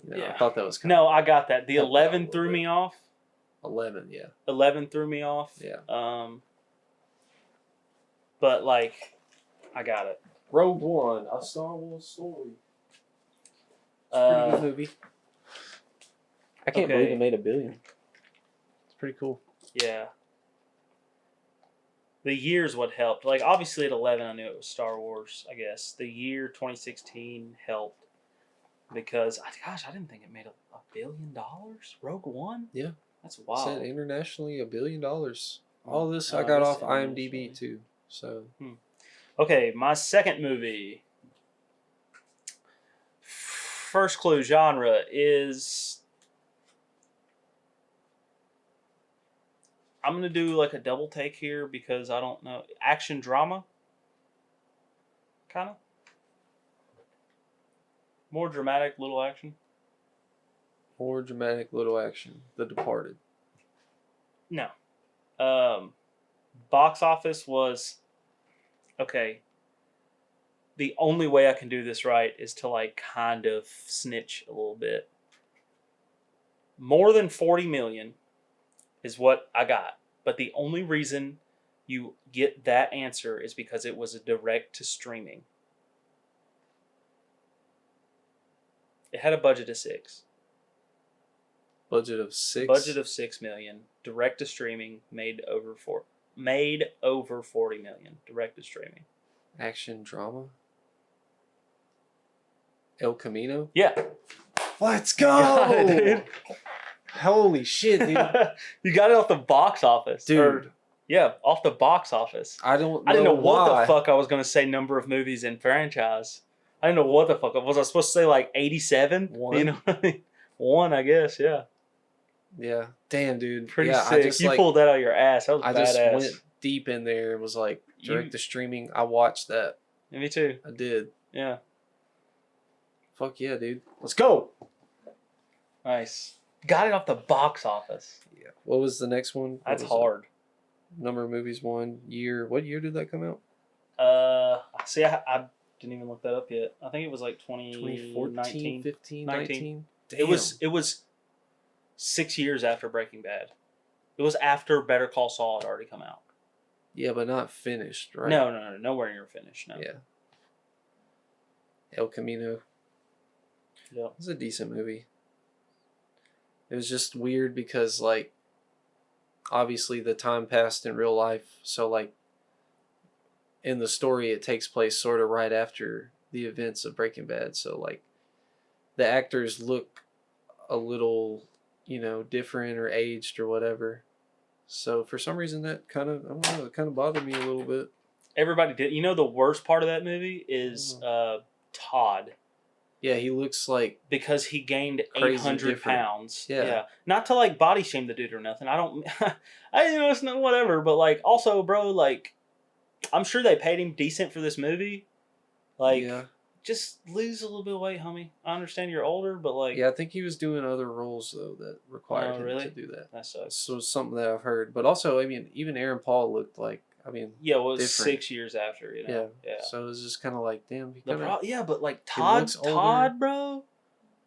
You know, Yeah. I thought that was No, I got that. The 11 threw me off. 11, yeah. 11 threw me off. Yeah. But like, I got it. Rogue One, a Star Wars story. It's a pretty good movie. I can't believe it made $1 billion. It's pretty cool. Yeah. The year's what helped. Like, obviously at 11, I knew it was Star Wars, I guess. The year 2016 helped because, gosh, I didn't think it made $1 billion. Rogue One? Yeah. That's wild. Said internationally $1 billion. All this I got off IMDb too. So. Okay, my second movie. First clue genre is. I'm gonna do like a double take here because I don't know. Action drama. Kind of. More dramatic, little action. More dramatic, little action. The Departed. No. Box office was. Okay. The only way I can do this right is to like kind of snitch a little bit. More than 40 million is what I got. But the only reason you get that answer is because it was a direct to streaming. It had a budget of 6. Budget of 6. Budget of 6 million. Direct to streaming, made over 40 million. Direct to streaming. Action drama. El Camino. Yeah. Let's go, Got it, dude. Holy shit, dude! You got it off the box office, dude. Yeah, off the box office. I didn't know what the fuck I was gonna say. Number of movies in franchise. I didn't know what the fuck was I supposed to say. Like 87. 1. You know what I mean? 1, I guess. Yeah. Yeah. Damn, dude. Pretty yeah, sick. You pulled that out of your ass. That was badass. just went deep in there and was like direct to streaming. I watched that. Yeah, me too. I did. Yeah. Fuck yeah, dude. Let's go. Nice. Got it off the box office. Yeah. What was the next one? That's hard. Number of movies, 1 year. What year did that come out? See, I didn't even look that up yet. I think it was like 2014, 15, 19. Damn. It was 6 years after Breaking Bad. It was after Better Call Saul had already come out. Yeah, but not finished, right? No, nowhere near finished. No. Yeah. El Camino. Yeah. It was a decent movie. It was just weird because, like, obviously the time passed in real life. So, like, in the story, it takes place sort of right after the events of Breaking Bad. So, like, the actors look a little, you know, different or aged or whatever. So, for some reason, that kind of, I don't know, it kind of bothered me a little bit. Everybody did. You know, the worst part of that movie is Todd. Yeah, he looks like because he gained crazy 800 different. pounds. Yeah. Not to like body shame the dude or nothing. I don't. It's not whatever. But like, also, bro, like, I'm sure they paid him decent for this movie. Like, yeah. just lose a little bit of weight, homie. I understand you're older, but like, Yeah, I think he was doing other roles though that required him really? to do that. That sucks. So something that I've heard, but also, I mean, even Aaron Paul looked like, I mean, Yeah, well, it was different. 6 years after, you know. Yeah. So it was just kind of like, damn, he kind of. Yeah, but like looks older. Todd, bro.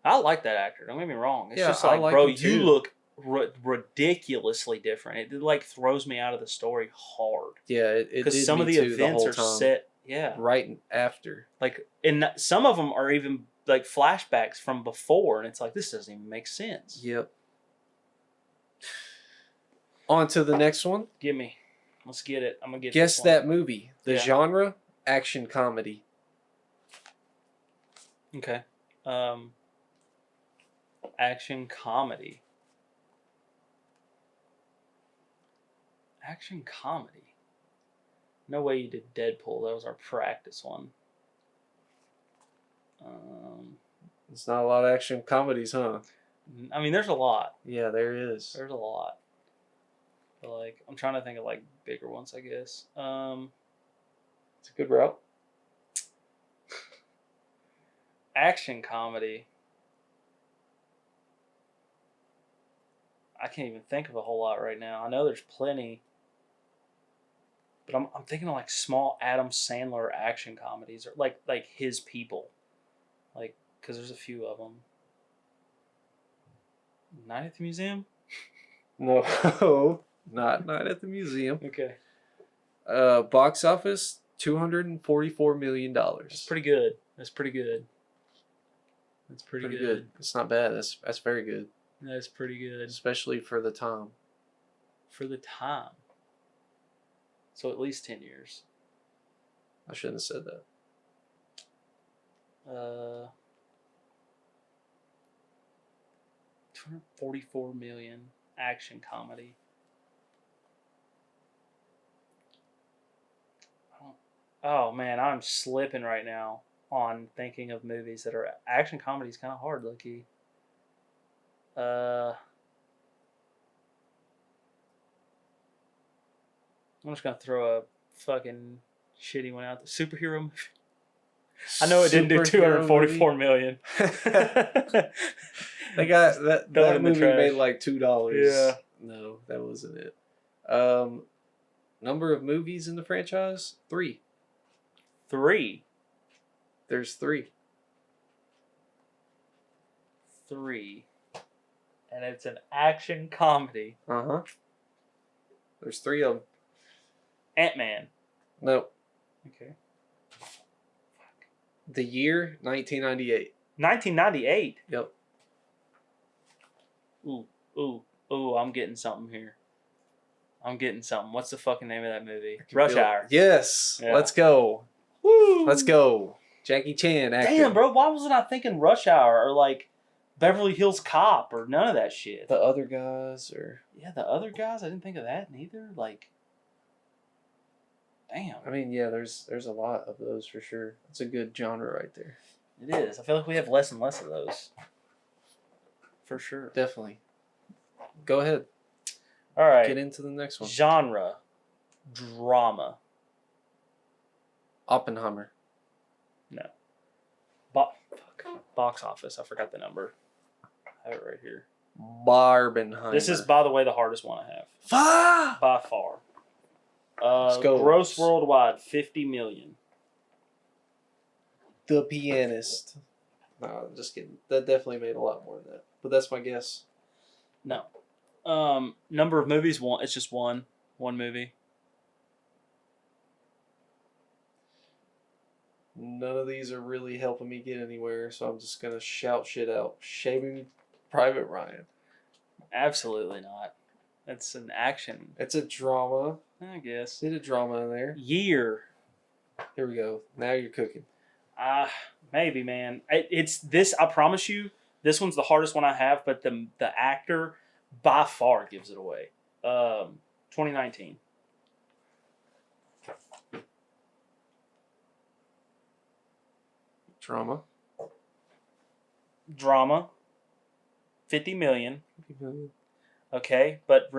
I like that actor. Don't get me wrong. It's just I like, like bro, him too. you look ridiculously different. It like throws me out of the story hard. Yeah, it because some me of the too, events the are whole time. set. Yeah, right after. Like, and some of them are even like flashbacks from before, and it's like this doesn't even make sense. Yep. On to the next one. Give me. Let's get it. I'm gonna get. Guess that movie. The Yeah. genre: action comedy. Okay. Action comedy. Action comedy. No way you did Deadpool. That was our practice one. It's not a lot of action comedies, huh? I mean, there's a lot. Yeah, there is. There's a lot. But like, I'm trying to think of like bigger ones, I guess. It's a good route. Action comedy. I can't even think of a whole lot right now. I know there's plenty, but I'm thinking of like small Adam Sandler action comedies or like His People, like because there's a few of them. Night at the Museum. No, not Night at the Museum. Okay. Box office $244 million. That's pretty good. That's pretty good. That's pretty good. It's not bad. That's very good. That's pretty good, especially for the time. For the time. So at least 10 years. I shouldn't have said that. 244 million action comedy. Oh man, I'm slipping right now on thinking of movies that are action comedies. Kind of hard, low-key. I'm just gonna throw a fucking shitty one out. The superhero movie. I know it didn't do 244 million. They got that movie made like $2. Yeah. No, that wasn't it. Number of movies in the franchise? 3. 3. There's 3. 3. And it's an action comedy. Uh-huh. There's 3 of them. Ant-Man. Nope. Okay. The year 1998. 1998. Yep. Ooh, I'm getting something here. I'm getting something. What's the fucking name of that movie? Rush Hour. Yes. Yeah. Let's go. Woo. Let's go. Jackie Chan acting. Damn, bro. Why wasn't I thinking Rush Hour or like Beverly Hills Cop or none of that shit? The other guys or... Yeah, the other guys. I didn't think of that neither. Like... Damn. I mean, yeah, there's a lot of those for sure. It's a good genre right there. It is. I feel like we have less and less of those. For sure. Definitely. Go ahead. All right. Get into the next one. Genre. Drama. Oppenheimer. No. Box office. I forgot the number. I have it right here. Barbenheimer. This is, by the way, the hardest one I have. By far. Let's go. Gross worldwide, 50 million. The Pianist. No, I'm just kidding. That definitely made a lot more than that. But that's my guess. No. Number of movies, one. It's just one movie. None of these are really helping me get anywhere, so I'm just gonna shout shit out. Shaving Private Ryan. Absolutely not. It's an action. It's a drama. I guess. Did a drama in there. Year. Here we go. Now you're cooking. Maybe, man. It's this. I promise you, this one's the hardest one I have. But the actor by far gives it away. 2019. Drama. Drama. 50 million. 50 million. Okay, but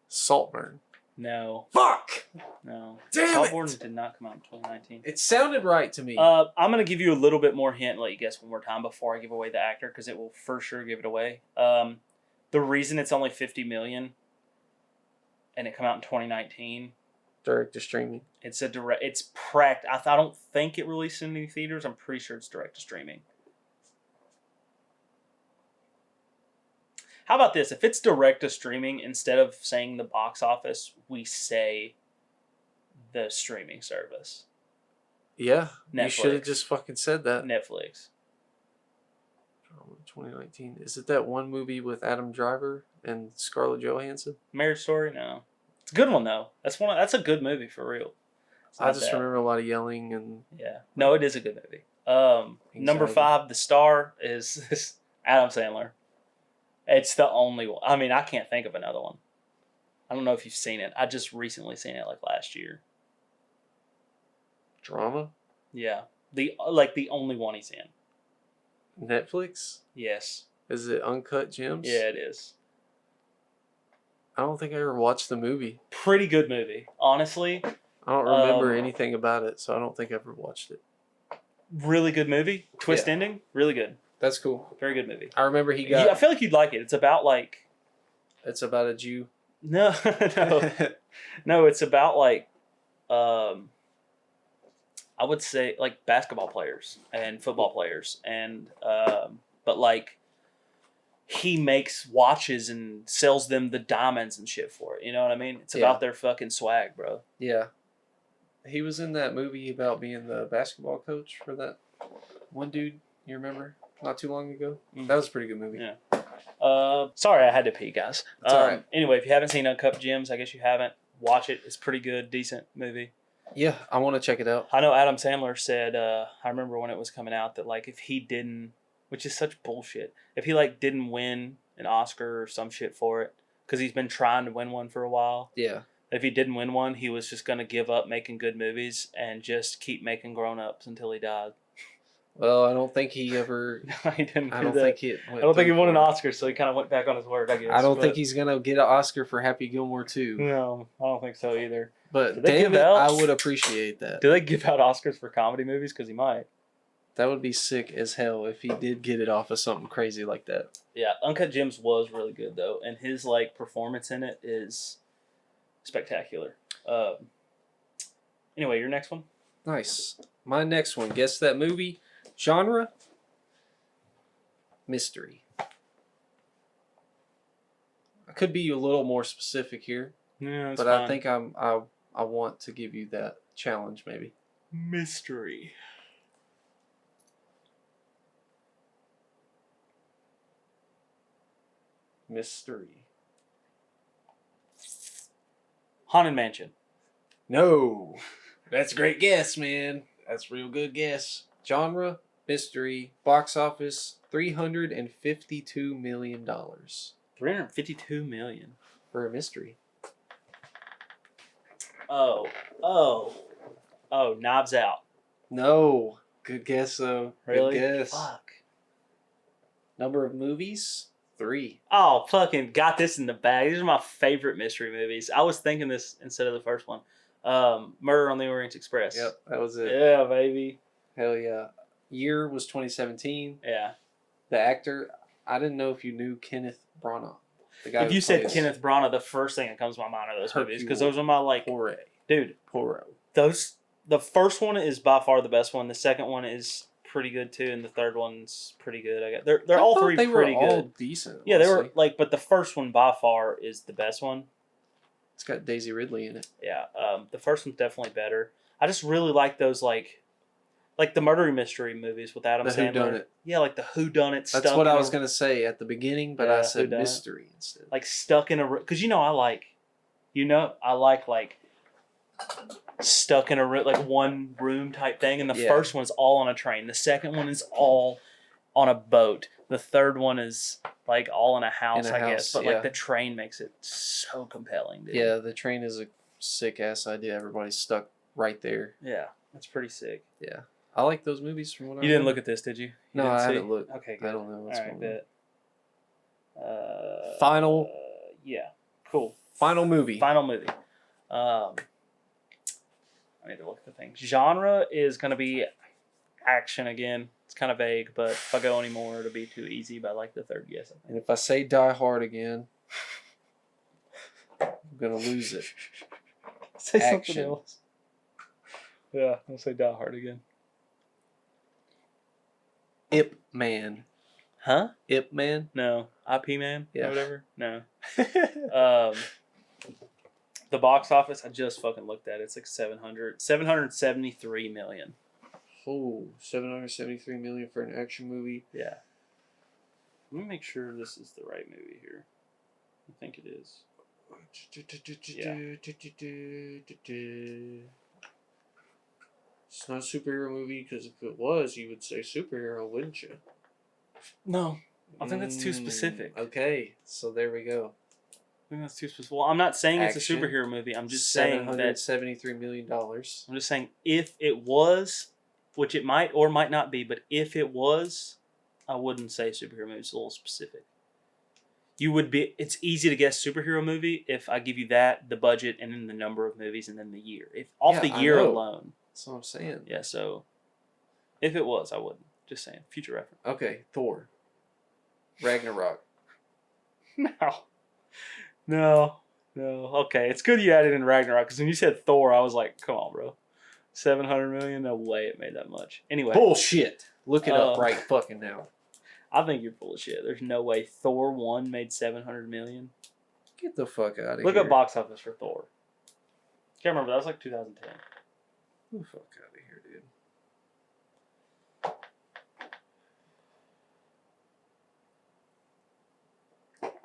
Saltburn. no. Fuck! No. Damn Saltburn it! did not come out in 2019. It sounded right to me. I'm going to give you a little bit more hint and let you guess one more time before I give away the actor, because it will for sure give it away. The reason it's only 50 million and it come out in 2019. Direct to streaming. It's I don't think it released in any theaters. I'm pretty sure it's direct to streaming. How about this? If it's direct to streaming, instead of saying the box office, we say the streaming service. Yeah. Netflix. You should have just fucking said that. Netflix. 2019. Is it that one movie with Adam Driver and Scarlett Johansson? Marriage Story? No. It's a good one, though. That's a good movie, for real. I just remember a lot of yelling and... Yeah. No, it is a good movie. Number 5, The Star, is Adam Sandler. It's the only one. I mean, I can't think of another one. I don't know if you've seen it. I just recently seen it, like last year. Drama? Yeah. The only one he's in. Netflix? Yes. Is it Uncut Gems? Yeah, it is. I don't think I ever watched the movie. Pretty good movie, honestly. I don't remember anything about it, so I don't think I ever watched it. Really good movie. Twist ending. Really good. That's cool. Very good movie. I remember he got... I feel like you'd like it. It's about like... It's about a Jew. No. No, it's about like... I would say like basketball players and football players. And but like he makes watches and sells them the diamonds and shit for it. You know what I mean? It's about their fucking swag, bro. Yeah. He was in that movie about being the basketball coach for that one dude. You remember? Not too long ago. That was a pretty good movie. Yeah. Sorry, I had to pee, guys. It's all right. Anyway, if you haven't seen Uncut Gems, I guess you haven't. Watch it. It's pretty good, decent movie. Yeah, I want to check it out. I know Adam Sandler said, I remember when it was coming out, that like if he didn't, which is such bullshit, if he like didn't win an Oscar or some shit for it, because he's been trying to win one for a while. Yeah. If he didn't win one, he was just going to give up making good movies and just keep making grown-ups until he died. Well, I don't think he ever... No, he didn't I don't think he won an Oscar, so he kind of went back on his word, I guess. I don't think he's going to get an Oscar for Happy Gilmore 2. No, I don't think so either. But damn it, I would appreciate that. Do they give out Oscars for comedy movies? Because he might. That would be sick as hell if he did get it off of something crazy like that. Yeah, Uncut Gems was really good, though. And his like performance in it is spectacular. Anyway, your next one? Nice. My next one. Guess that movie. Genre? Mystery. I could be a little more specific here. Yeah, but fine. I think I want to give you that challenge, maybe. Mystery. Mystery. Haunted Mansion. No. That's a great guess, man. That's a real good guess. Genre, mystery, box office, $352 million. $352 million. For a mystery. Oh, Knives Out. No. Good guess, though. Really? Good guess. Fuck. Number of movies? 3. Oh, fucking got this in the bag. These are my favorite mystery movies. I was thinking this instead of the first one. Murder on the Orient Express. Yep, that was it. Yeah, baby. Hell yeah. Year was 2017. Yeah. The actor, I didn't know if you knew Kenneth Branagh. The guy if you said Kenneth Branagh, the first thing that comes to my mind are those movies, because those are my like... Poirot. The first one is by far the best one. The second one is pretty good too, and the third one's pretty good. They're all three pretty good. All decent. Yeah, honestly. They were like, but the first one by far is the best one. It's got Daisy Ridley in it. Yeah, the first one's definitely better. I just really like those like the murder mystery movies with Adam Sandler. Whodunit. Yeah, like the whodunit. That's what I was gonna say at the beginning, but I said mystery instead. Like stuck in a because I like stuck in a like one room type thing, and the first one's all on a train. The second one is all on a boat. The third one is like all in a house, I guess. But like the train makes it so compelling, dude. Yeah, the train is a sick ass idea. Everybody's stuck right there. Yeah, that's pretty sick. Yeah, I like those movies from when I You didn't look at this, did you? No, I haven't looked. Okay, good. I don't know what's going on. Final. Yeah. Cool. Final movie. Final movie. I need to look at the thing. Genre is going to be action again. It's kind of vague, but if I go anymore, it'll be too easy by like the third guess. And if I say Die Hard again, I'm going to lose it. Say action. Something else. Yeah, I'll say Die Hard again. Ip Man. Huh? Ip Man? No. IP Man? Yeah. Or whatever? No. The box office, I just fucking looked at it. It's like 773 million. Oh, 773 million for an action movie? Yeah. Let me make sure this is the right movie here. I think it is. Yeah. It's not a superhero movie because if it was, you would say superhero, wouldn't you? No. I think that's too specific. Okay, so there we go. I think that's too specific. Well, I'm not saying it's a superhero movie. I'm just saying that $773 million. I'm just saying if it was, which it might or might not be, but if it was, I wouldn't say superhero movie. It's a little specific. You would be. It's easy to guess superhero movie if I give you that, the budget, and then the number of movies, and then the year. If off the year alone. That's what I'm saying. Yeah. So, if it was, I wouldn't. Just saying, future reference. Okay, Thor. Ragnarok. No. Okay, it's good you added in Ragnarok because when you said Thor, I was like, come on, bro. 700 million? No way it made that much. Anyway. Bullshit. Look it up right fucking now. I think you're full of shit. There's no way Thor 1 made 700 million. Get the fuck out of here. Look up box office for Thor. Can't remember. That was like 2010. Get the fuck out of here, dude.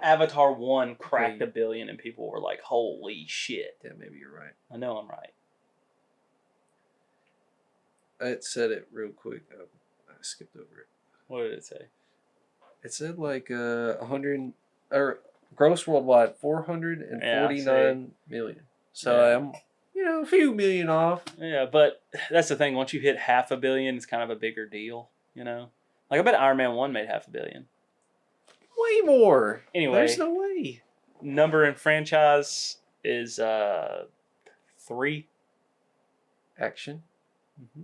Avatar 1 cracked $1 billion and people were like, holy shit. Yeah, maybe you're right. I know I'm right. It said it real quick. I skipped over it. What did it say? It said like 100 or gross worldwide 449 million. So I'm a few million off. Yeah, but that's the thing. Once you hit $500 million, it's kind of a bigger deal. Like I bet Iron Man 1 made $500 million. Way more. Anyway, there's no way. Number in franchise is 3. Action.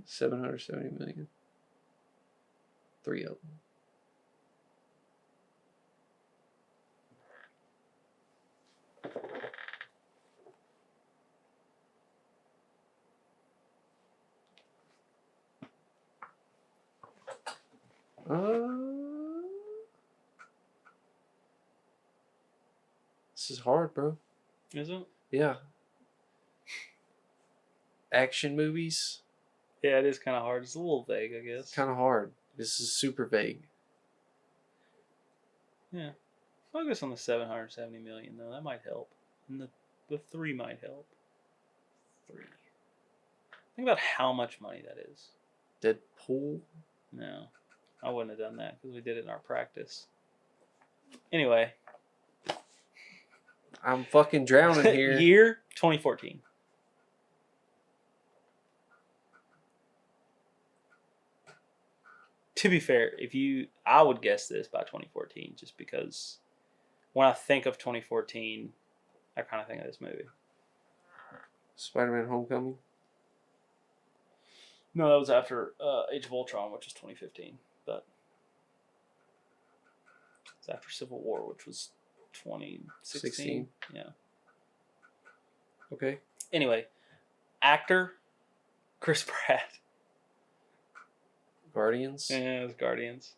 770 million. 3 of them. This is hard, bro. Is it? Yeah. Action movies? Yeah, it is kind of hard. It's a little vague, I guess. Kind of hard. This is super vague. Yeah. Focus on the 770 million, though. That might help. And the 3 might help. 3. Think about how much money that is. Deadpool? No. I wouldn't have done that because we did it in our practice. Anyway. I'm fucking drowning here. Year 2014. To be fair, I would guess this by 2014 just because when I think of 2014, I kind of think of this movie. Spider-Man Homecoming? No, that was after Age of Ultron, which was 2015. But it's after Civil War, which was 2016. Yeah. Okay. Anyway, actor Chris Pratt. Guardians? Yeah, it was Guardians.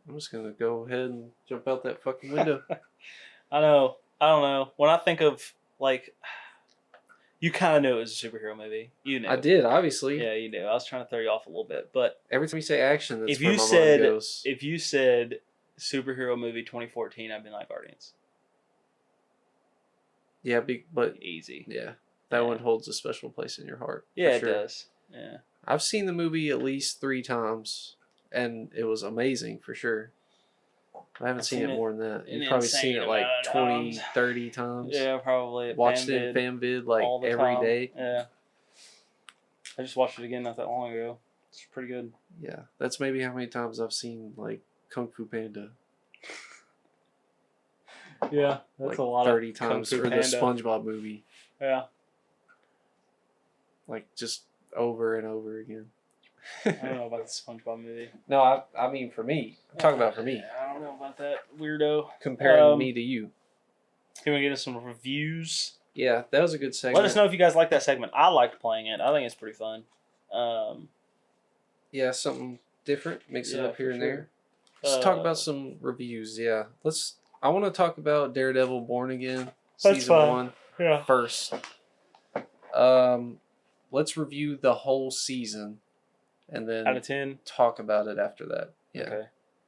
I'm just going to go ahead and jump out that fucking window. I know. I don't know. When I think of, like, you kind of knew it was a superhero movie. You knew. I did, obviously. Yeah, you knew. I was trying to throw you off a little bit. But every time you say action, that's where my mind goes. If you said superhero movie 2014, I'd been like Guardians. Yeah, but easy. Yeah, that one holds a special place in your heart. Yeah, sure. It does. Yeah. I've seen the movie at least 3 times, and it was amazing for sure. I haven't seen it more than that. You've probably seen it like 20, 30 times. Yeah, probably. Watched it in FanVid like every day. Yeah. I just watched it again not that long ago. It's pretty good. Yeah, that's maybe how many times I've seen like Kung Fu Panda. Yeah, that's like a lot 30 of times Kung Fu for the Panda. SpongeBob movie. Yeah. Like just over and over again. I don't know about the SpongeBob movie. No, I mean for me. I'm talking about for me. I don't know about that weirdo. Comparing me to you. Can we get us some reviews? Yeah, that was a good segment. Let us know if you guys like that segment. I liked playing it. I think it's pretty fun. Yeah, something different. Mix it up here and there. Let's talk about some reviews. Yeah, I want to talk about Daredevil Born Again season 1 first. Let's review the whole season, and then out of 10, talk about it after that. Yeah. Okay.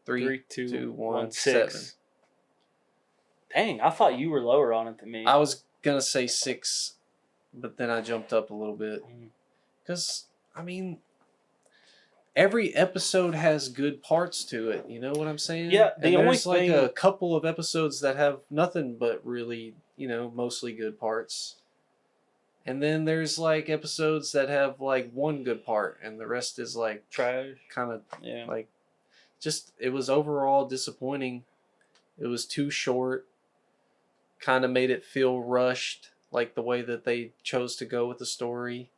3, 2, 1, 6. 7. Dang, I thought you were lower on it than me. I was gonna say 6, but then I jumped up a little bit because I mean, every episode has good parts to it. You know what I'm saying? Yeah. There's like a couple of episodes that have nothing but really, mostly good parts. And then there's like episodes that have like one good part and the rest is like trash. Kind of like just it was overall disappointing. It was too short. Kind of made it feel rushed, like the way that they chose to go with the story.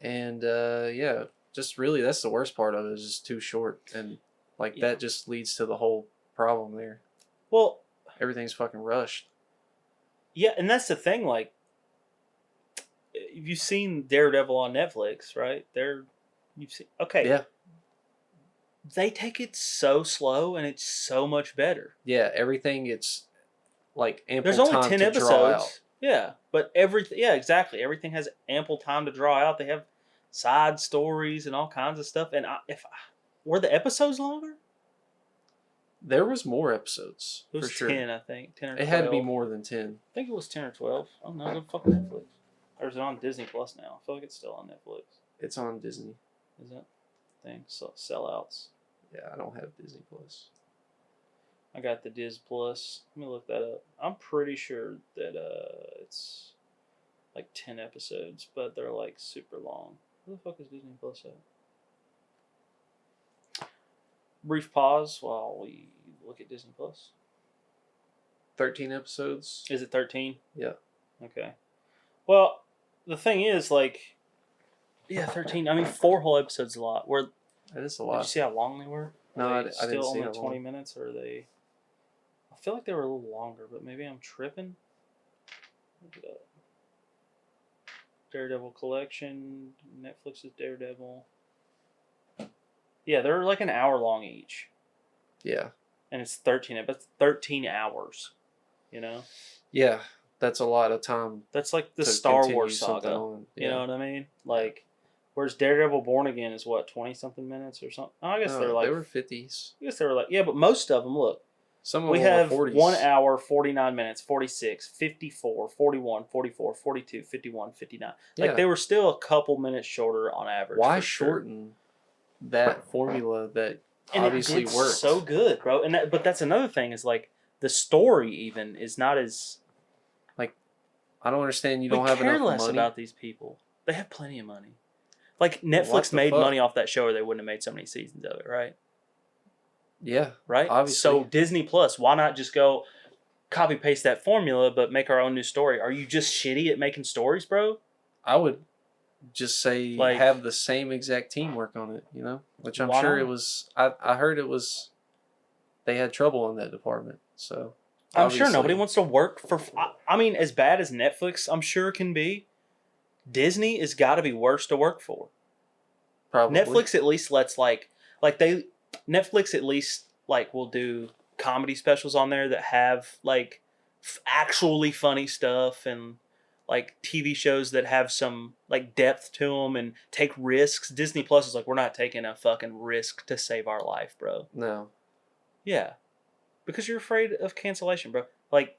And yeah, just really that's the worst part of it, is just too short, and like that just leads to the whole problem there. Well, everything's fucking rushed. Yeah, and that's the thing, like, you've seen Daredevil on Netflix, right? You've seen, okay. Yeah. They take it so slow and it's so much better. Yeah, everything it's like ample There's only time 10 to episodes. Draw out. Yeah, but exactly. Everything has ample time to draw out. They have side stories and all kinds of stuff. And were the episodes longer? There was more episodes. It was for 10, sure. I think. 10 or 12. It had to be more than 10. I think it was 10 or 12. Oh no, go fuck Netflix. Or is it on Disney Plus now? I feel like it's still on Netflix. It's on Disney. Is it? Sellouts. Yeah, I don't have Disney Plus. I got the Diz Plus. Let me look that up. I'm pretty sure that it's like 10 episodes, but they're like super long. Where the fuck is Disney Plus at? Brief pause while we look at Disney Plus. 13 episodes. Is it 13? Yeah. Okay. Well, the thing is, like, 13. I mean, 4 whole episodes is a lot. That is a lot. Did you see how long they were? No, I didn't see still only how 20 long. minutes, or are they? I feel like they were a little longer, but maybe I'm tripping. Look it up. Daredevil Collection, Netflix's Daredevil. Yeah, they're like an hour long each. Yeah. And it's 13. That's 13 hours. You know. Yeah, that's a lot of time. That's like the Star Wars saga. You know what I mean? Like, whereas Daredevil Born Again is what, 20-something minutes or something? Oh, I guess they're like... They were 50s. I guess they were like... Yeah, but most of them, look. Some of we them have were 40s. 1 hour, 49 minutes, 46, 54, 41, 44, 42, 51, 59. Like, Yeah. they were still a couple minutes shorter on average. Why shorten that formula that obviously it did works? So good, bro. But that's another thing, is like, the story even is not as... Like, I don't understand. You don't have enough money. We care less about these people. They have plenty of money. Like, Netflix made money off that show, or they wouldn't have made so many seasons of it, right? Yeah. Right? Obviously. So Disney Plus, why not just go copy paste that formula but make our own new story? Are you just shitty at making stories, bro? I would just say have the same exact team work on it, which I'm sure it was. I heard it was. They had trouble in that department, so I'm sure nobody wants to work for. I mean, as bad as Netflix, I'm sure can be. Disney has got to be worse to work for. Probably. Netflix at least lets Netflix at least will do comedy specials on there that have like actually funny stuff, and like TV shows that have some like depth to them and take risks. Disney Plus is like, we're not taking a fucking risk to save our life, bro. No. Yeah. Because you're afraid of cancellation, bro. Like,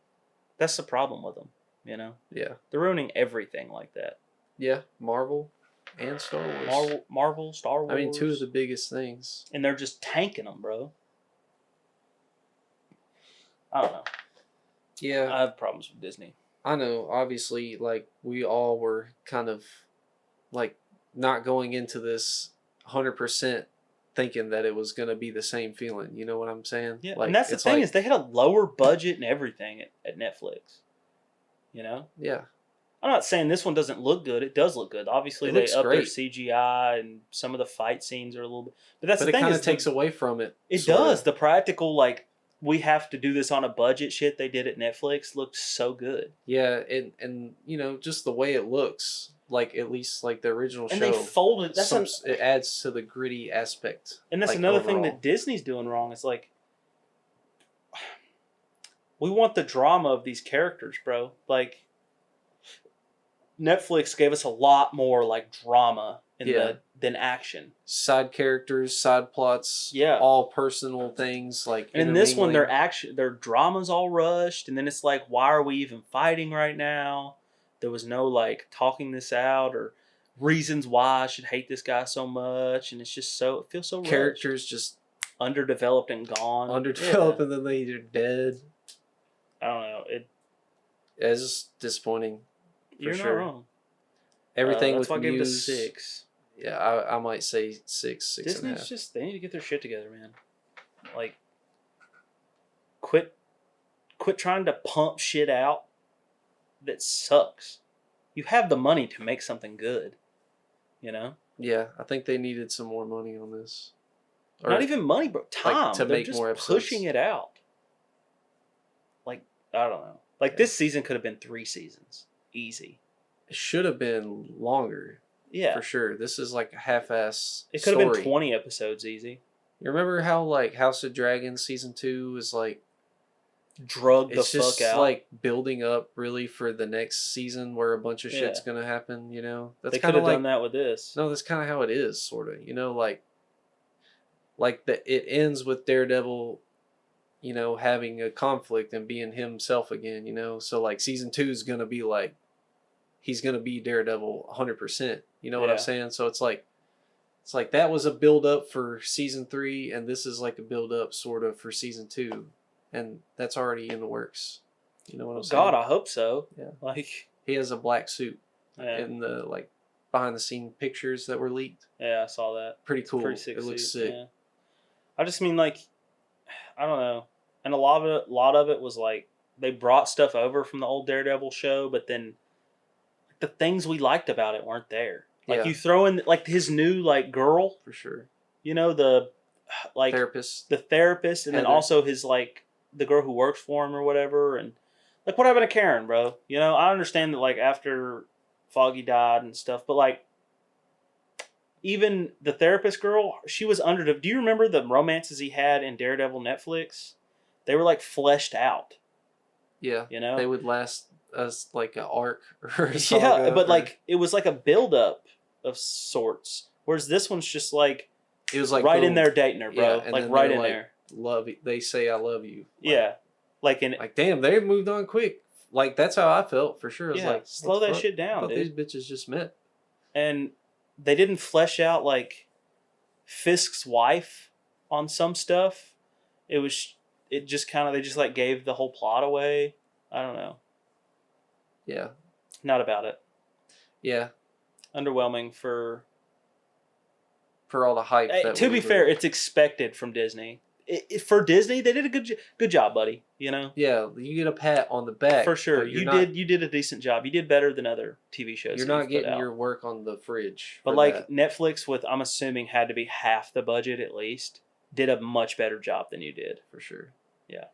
that's the problem with them, Yeah. They're ruining everything like that. Yeah, Marvel and Star Wars. Marvel, Star Wars. I mean, 2 of the biggest things. And they're just tanking them, bro. I don't know. Yeah. I have problems with Disney. I know. Obviously, like, we all were kind of, like, not going into this 100% thinking that it was going to be the same feeling. You know what I'm saying? Yeah, like, and that's the thing is they had a lower budget and everything at Netflix. You know? Yeah. I'm not saying this one doesn't look good. It does look good. Obviously, they up their CGI and some of the fight scenes are a little bit. But that's the thing. But it kind of takes away from it. It does. The practical, like, we have to do this on a budget shit they did at Netflix looked so good. Yeah, and you know, just the way it looks, like at least like the original show. And they folded. It adds to the gritty aspect. And that's like, another overall. thing that Disney's doing wrong. It's like, we want the drama of these characters, bro. Like, Netflix gave us a lot more like drama than action. Side characters, side plots, all personal things like. And in this one, their drama's all rushed, and then it's like, why are we even fighting right now? There was no like talking this out or reasons why I should hate this guy so much, and it's just it feels so characters rushed. Just underdeveloped and gone. Underdeveloped and then they're dead. I don't know. It's disappointing. You're not wrong. Everything that's with why I gave it a 6. Yeah, I might say 6. Disney's just they need to get their shit together, man. Like, quit trying to pump shit out that sucks. You have the money to make something good, you know. Yeah, I think they needed some more money on this. Or, not even money, bro. Time to They're make just more episodes. Pushing it out. Like, I don't know. Like this season could have been 3 seasons, easy. It should have been longer. Yeah, for sure. This is like a half-ass. It could have been 20 episodes, easy. You remember how like House of Dragons season 2 is like drugged the fuck out. It's just like building up really for the next season where a bunch of shit's gonna happen. You know, that's kind of done that with this. No, that's kind of how it is, sort of. You know, like it ends with Daredevil, you know, having a conflict and being himself again. You know, so like season 2 is gonna be like he's gonna be Daredevil 100%. You know what I'm saying? So it's like that was a build up for season 3, and this is like a build up sort of for season 2, and that's already in the works. You know what I'm saying? God, I hope so. Yeah, like he has a black suit in the like behind the scene pictures that were leaked. Yeah, I saw that. Pretty cool. Pretty sick. It looks sick. Yeah. I just mean like, I don't know, and a lot of it was like they brought stuff over from the old Daredevil show, but then the things we liked about it weren't there. Like you throw in like his new like girl for sure. You know, the like therapist, and Heather. Then also his like the girl who works for him or whatever, and like what happened to Karen, bro? You know, I understand that like after Foggy died and stuff, but like even the therapist girl, she was under. Do you remember the romances he had in Daredevil Netflix? They were like fleshed out. Yeah, you know, they would last as like an arc or a saga. Yeah, but like it was like a build up of sorts. Whereas this one's just like it was like right in there dating her, bro. Yeah, like right in like, there. Love. They say I love you. Like, yeah, like in like damn, they moved on quick. Like that's how I felt for sure. It was like slow that shit down, I thought dude. These bitches just met, and they didn't flesh out like Fisk's wife on some stuff. It just kind of they just like gave the whole plot away. I don't know. Yeah. Not about it. Yeah. Underwhelming for all the hype. To be fair, it's expected from Disney. For Disney, they did a good job, buddy. You know. Yeah, you get a pat on the back for sure. You did a decent job. You did better than other TV shows. You're not getting your work on the fridge. But like Netflix, with I'm assuming had to be half the budget at least, did a much better job than you did for sure. Yeah.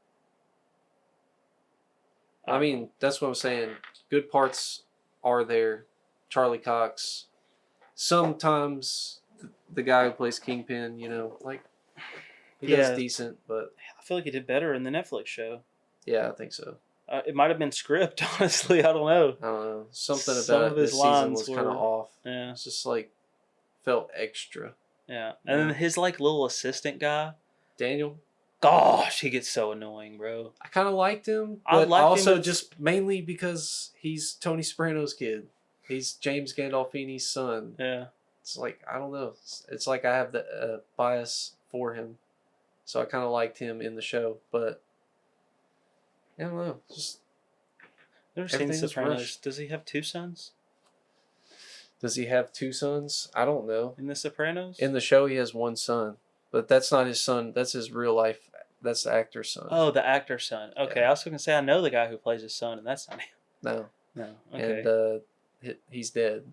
I mean, that's what I'm saying. Good parts are there. Charlie Cox. Sometimes the guy who plays Kingpin, you know, like he does decent, but I feel like he did better in the Netflix show. Yeah, I think so. It might have been script, honestly. I don't know. I don't know. Something about this season was kind of off. Yeah, it's just like felt extra. Yeah, and then his like little assistant guy, Daniel. Gosh, he gets so annoying, bro. I kind of liked him, but also just mainly because he's Tony Soprano's kid. He's James Gandolfini's son. Yeah. It's like, I don't know. It's like I have the bias for him. So I kind of liked him in the show, but I don't know. Just never seen Sopranos. Does he have 2 sons? Does he have 2 sons? I don't know. In The Sopranos? In the show, he has 1 son, but that's not his son. That's his real life. That's the actor's son. Oh, the actor's son. Okay, Yeah. I was going to say I know the guy who plays his son, and that's not him. No. No. Okay. And he's dead.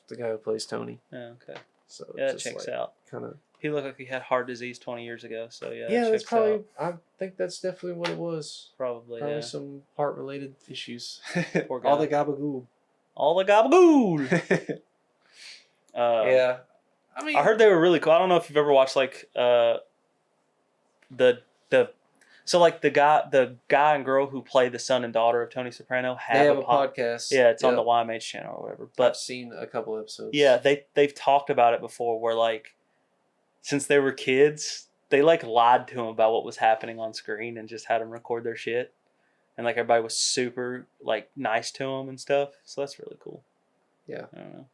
The guy who plays Tony. Yeah, okay. So yeah, that checks out. Kind of. He looked like he had heart disease 20 years ago. So yeah. Yeah, that's probably. Out. I think that's definitely what it was. Probably some heart-related issues. Poor guy. All the gabagool. All the gabagool. Yeah. I mean, I heard they were really cool. I don't know if you've ever watched like so like the guy and girl who play the son and daughter of Tony Soprano have a podcast. Yeah, it's on the YMH channel or whatever. But I've seen a couple episodes. Yeah, they've talked about it before where like since they were kids, they like lied to him about what was happening on screen and just had them record their shit. And like everybody was super like nice to him and stuff. So that's really cool. Yeah. I don't know.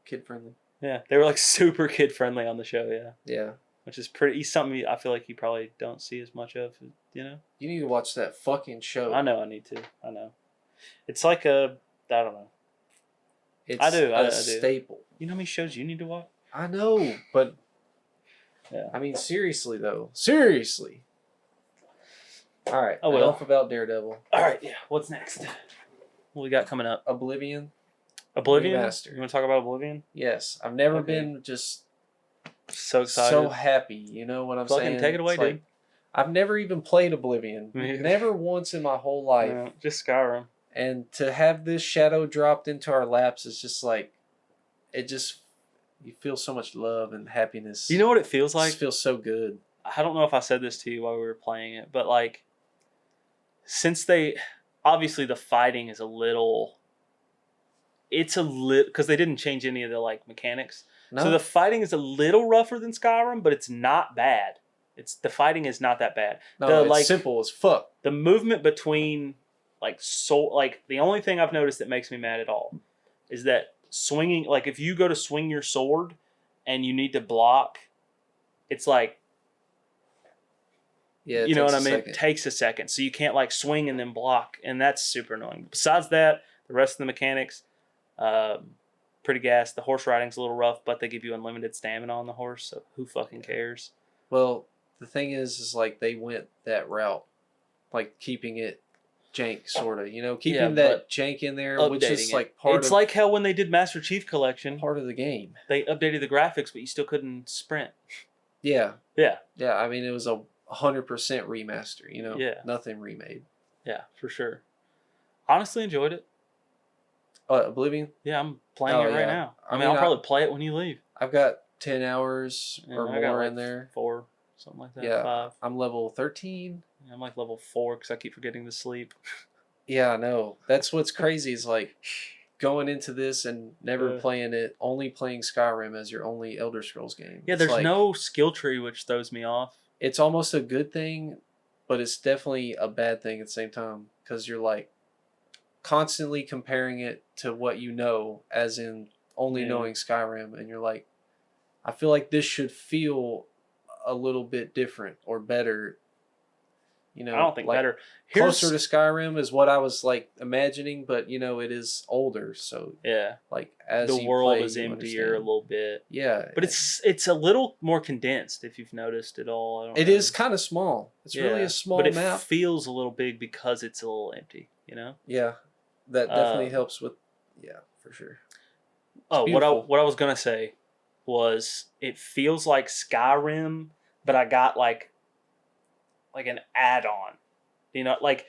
Kid friendly. Yeah, they were like super kid friendly on the show. Yeah. Yeah. Which is pretty. Something I feel like you probably don't see as much of. You know. You need to watch that fucking show. I know. I need to. I know. It's like a. I don't know. It's I do. a staple. You know how many shows you need to watch? I know, but. Yeah. I mean, seriously though. Seriously. All right. Oh well. Enough about Daredevil. All right. Yeah. What's next? What we got coming up? Oblivion. Oblivion. Remastered. You want to talk about Oblivion? Yes, I've never been just so excited, so happy. You know what I'm saying? Take it away, it's dude. like, I've never even played Oblivion. Never once in my whole life. No, just Skyrim. And to have this shadow dropped into our laps is just like, it just, you feel so much love and happiness. You know what it feels like? It feels so good. I don't know if I said this to you while we were playing it, but like, since obviously the fighting is a little, because they didn't change any of the like mechanics. No. So the fighting is a little rougher than Skyrim, but it's not bad. The fighting is not that bad. No, it's simple as fuck. The movement between the only thing I've noticed that makes me mad at all is that swinging, like if you go to swing your sword and you need to block, it's like, yeah, you know what I mean? It takes a second. So you can't like swing and then block, and that's super annoying. Besides that, the rest of the mechanics, pretty gas. The horse riding's a little rough, but they give you unlimited stamina on the horse, so who fucking cares? Well, the thing is like they went that route, like keeping it jank, sort of. You know, keeping that jank in there, which is like part of. It's like how when they did Master Chief Collection, part of the game. They updated the graphics, but you still couldn't sprint. Yeah. Yeah. Yeah. I mean, it was a 100% remaster. You know. Yeah. Nothing remade. Yeah, for sure. Honestly, enjoyed it. Oblivion? Yeah, I'm playing it right now. I mean, I'll probably play it when you leave. I've got 10 hours or more in there. 4, something like that. Yeah, 5. I'm level 13. I'm like level 4 because I keep forgetting to sleep. Yeah, I know. That's what's crazy is like going into this and never playing it, only playing Skyrim as your only Elder Scrolls game. Yeah, there's no skill tree, which throws me off. It's almost a good thing, but it's definitely a bad thing at the same time because you're like constantly comparing it to what you know, as in only knowing Skyrim, and you're like, I feel like this should feel a little bit different or better. You know, I don't think like better. Closer to Skyrim is what I was like imagining, but you know, it is older, so yeah, like as the you world play, is you emptier understand. a little bit. Yeah, but it's a little more condensed if you've noticed at all. I don't it know. is kind of small. It's really a small but it map. feels a little big because it's a little empty. You know. Yeah, that definitely helps with. Yeah, for sure. Oh, what I was gonna say was it feels like Skyrim, but I got like an add-on. You know, like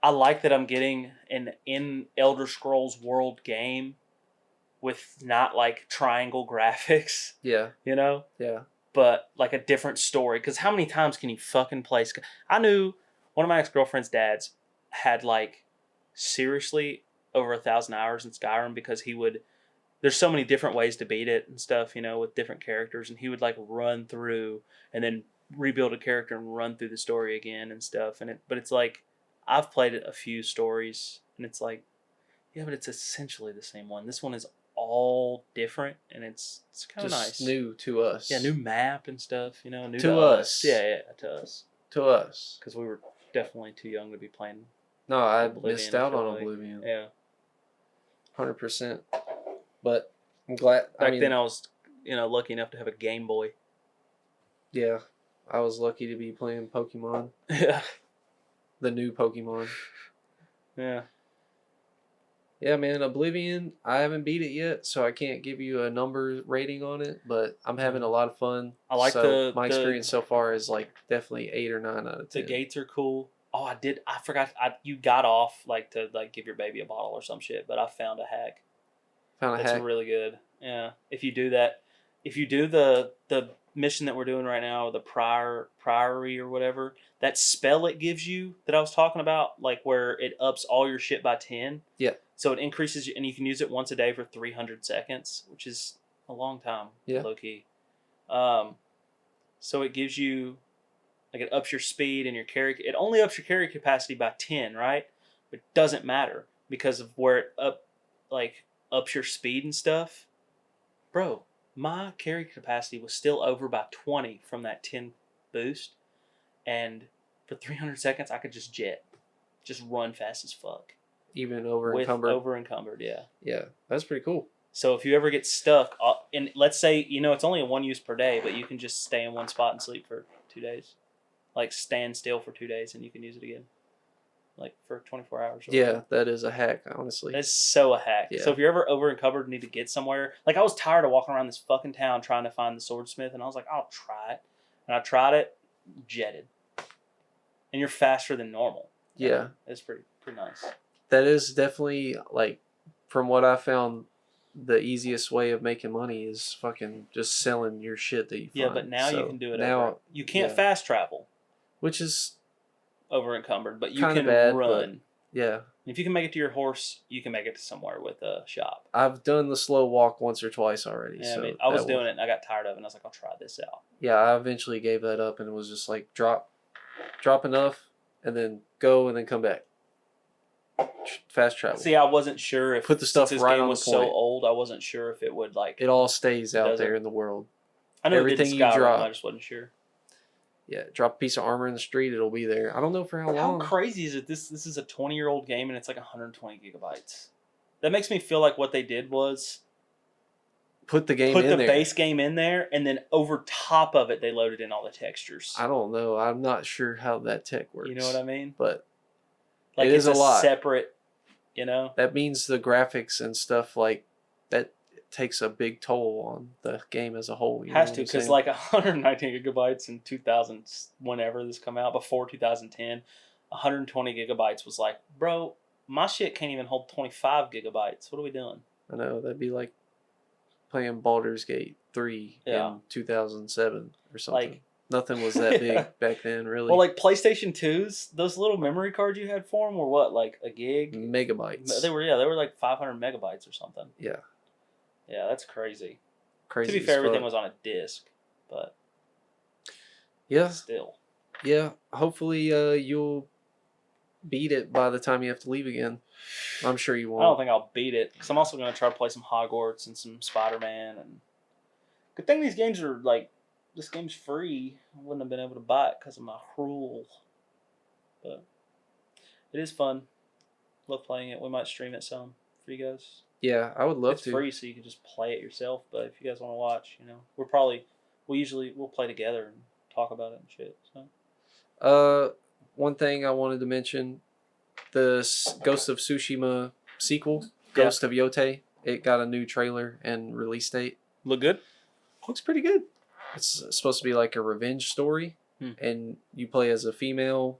I like that I'm getting an in Elder Scrolls world game with not like triangle graphics. Yeah. You know? Yeah. But like a different story. Because how many times can you fucking play I knew one of my ex-girlfriend's dads had like seriously over 1,000 hours in Skyrim because there's so many different ways to beat it and stuff, you know, with different characters, and he would like run through and then rebuild a character and run through the story again and stuff. But it's like I've played a few stories and it's like, yeah, but it's essentially the same one. This one is all different and it's kind of nice. New to us. Yeah, new map and stuff, you know, new to us. Yeah, to us. To us. Because we were definitely too young to be playing. No, I missed out on Oblivion. Yeah. 100%. But I'm glad. Back then, I was lucky enough to have a Game Boy. Yeah, I was lucky to be playing Pokemon. Yeah. The new Pokemon. Yeah. Yeah, man, Oblivion, I haven't beat it yet, so I can't give you a number rating on it, but I'm having a lot of fun. I like my experience so far is like definitely 8 or 9 out of 10. The gates are cool. Oh, I forgot. You got off to give your baby a bottle or some shit, but I found a hack. That's really good. Yeah, if you do that, if you do the mission that we're doing right now, the priory or whatever, that spell it gives you that I was talking about, like where it ups all your shit by 10. Yeah. So it increases, and you can use it once a day for 300 seconds, which is a long time, low key. So it gives you, like, it ups your speed and your carry. It only ups your carry capacity by 10, right? But it doesn't matter because of where it ups your speed and stuff. Bro, my carry capacity was still over by 20 from that 10 boost, and for 300 seconds I could just run fast as fuck. Even over encumbered. Over encumbered, yeah. Yeah, that's pretty cool. So if you ever get stuck, and let's say it's only a 1 use per day, but you can just stay in one spot and sleep for 2 days, like stand still for 2 days, and you can use it again, like for 24 hours. Yeah, that is a hack, honestly. That's so a hack. Yeah. So if you're ever over encumbered and need to get somewhere, like I was tired of walking around this fucking town trying to find the swordsmith, and I was like, I'll try it, and I tried it, jetted, and you're faster than normal. Yeah, it's pretty nice. That is definitely, like, from what I found, the easiest way of making money is fucking just selling your shit that you find. Yeah, but now you can do it. You can't fast travel, which is over encumbered, but you can run. Yeah. If you can make it to your horse, you can make it to somewhere with a shop. I've done the slow walk once or twice already. Yeah, so I was doing it and I got tired of it and I was like, I'll try this out. Yeah, I eventually gave that up and it was just like drop enough and then go and then come back. Fast travel. See, I wasn't sure if put the stuff since this right game on was the point. So old, I wasn't sure if it would like. It all stays out there in the world. I know everything you drop. I just wasn't sure. Yeah, drop a piece of armor in the street, it'll be there. I don't know for how long. How crazy is it? This is a 20-year-old game and it's like 120 gigabytes. That makes me feel like what they did was put the base game in there, and then over top of it they loaded in all the textures. I don't know. I'm not sure how that tech works. You know what I mean? But like it is a lot separate. That means the graphics and stuff like that takes a big toll on the game as a whole. Has to, because like 119 gigabytes in 2000, whenever this come out, before 2010, 120 gigabytes was like, bro, my shit can't even hold 25 gigabytes. What are we doing? I know, that'd be like playing Baldur's Gate 3 in 2007 or something. Like, nothing was that big back then, really. Well, like PlayStation 2s, those little memory cards you had for them were what, like a gig? Megabytes. They were like 500 megabytes or something. Yeah. Yeah, that's crazy. Crazy. To be fair, everything was on a disc, but yeah, still. Yeah, hopefully you'll beat it by the time you have to leave again. I'm sure you won't. I don't think I'll beat it, because I'm also going to try to play some Hogwarts and some Spider-Man. And good thing these games are like, this game's free. I wouldn't have been able to buy it because of my rule. But it is fun. Love playing it. We might stream it some for you guys. Yeah, I would love to. It's free, so you can just play it yourself. But if you guys want to watch, we'll play together and talk about it and shit. So. One thing I wanted to mention, the Ghost of Tsushima sequel, Ghost of Yotei, it got a new trailer and release date. Look good? Looks pretty good. It's supposed to be like a revenge story, and you play as a female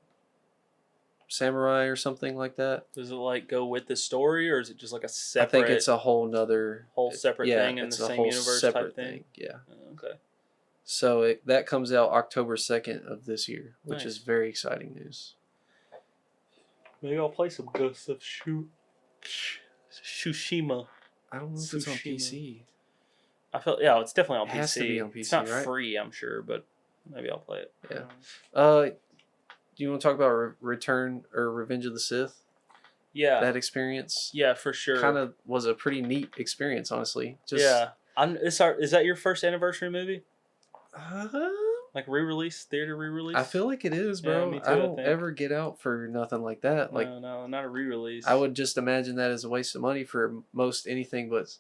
samurai or something like that. Does it like go with the story, or is it just like a separate? I think it's a whole separate thing in the same universe type thing. Yeah. Okay. So that comes out October 2nd of this year, which is very exciting news. Maybe I'll play some Ghost of Tsushima. I don't know if it's on PC. I feel it's definitely on PC. It has to be on PC, it's not right? free, I'm sure, but maybe I'll play it. Yeah. Do you want to talk about Return or Revenge of the Sith? Yeah. That experience? Yeah, for sure. Kind of was a pretty neat experience, honestly. Is that your first anniversary movie? Like theater re-release? I feel like it is, bro. Yeah, me too, I don't ever get out for nothing like that. Like, no, not a re-release. I would just imagine that as a waste of money for most anything but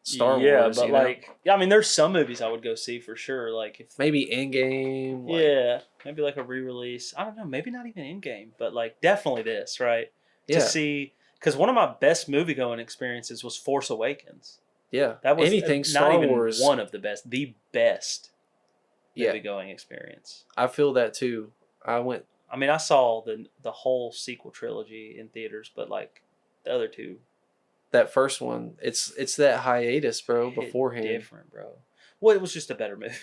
Star yeah, Wars. but like, yeah, I mean, there's some movies I would go see for sure. Like if maybe Endgame. yeah, maybe like a re-release. I don't know, maybe not even Endgame, but like definitely this, right? To Yeah. see, because one of my best movie going experiences was Force Awakens. Yeah. That was anything not Star even Wars. one of the best Yeah. movie going experience. I feel that too. I mean, I saw the whole sequel trilogy in theaters, but like the other two, that first one. It's that hiatus, bro. hit Beforehand. different, bro. Well, it was just a better movie.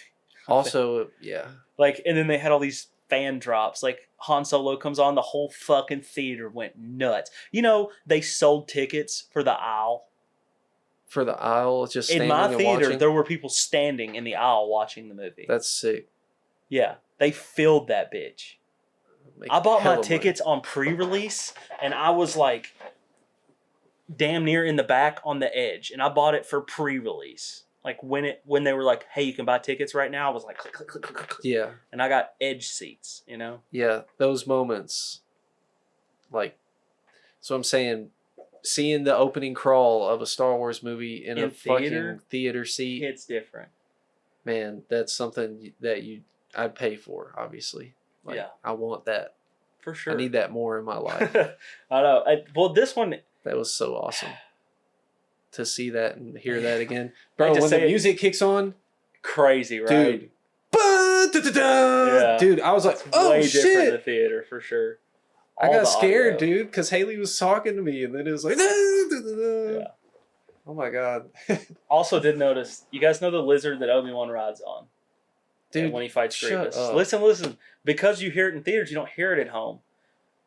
Also, yeah. Like, and then they had all these fan drops. Like Han Solo comes on, the whole fucking theater went nuts. You know, they sold tickets for the aisle. For the aisle, just In standing my and theater, watching. there were people standing in the aisle watching the movie. That's sick. Yeah, they filled that bitch. I bought my tickets on pre-release, and I was like damn near in the back on the edge, and I bought it for pre-release. Like when they were like, "Hey, you can buy tickets right now," I was like, click, click, click, click, click. Yeah. And I got edge seats, you know? Yeah, those moments. Like, so I'm saying, seeing the opening crawl of a Star Wars movie in a fucking theater seat, it's different. Man, that's something that I'd pay for, obviously. Like, yeah. I want that. For sure. I need that more in my life. I know. Well, this one... That was so awesome. To see that and hear that again. Bro, when the music kicks on... Crazy, right? Dude. Yeah. Dude, I was like, oh, way shit. Different in the theater, for sure. I got scared, dude, because Haley was talking to me, and then it was like... Yeah. Oh, my God. Also did notice, you guys know the lizard that Obi-Wan rides on? Dude, when he fights Grievous. Listen. Because you hear it in theaters, you don't hear it at home.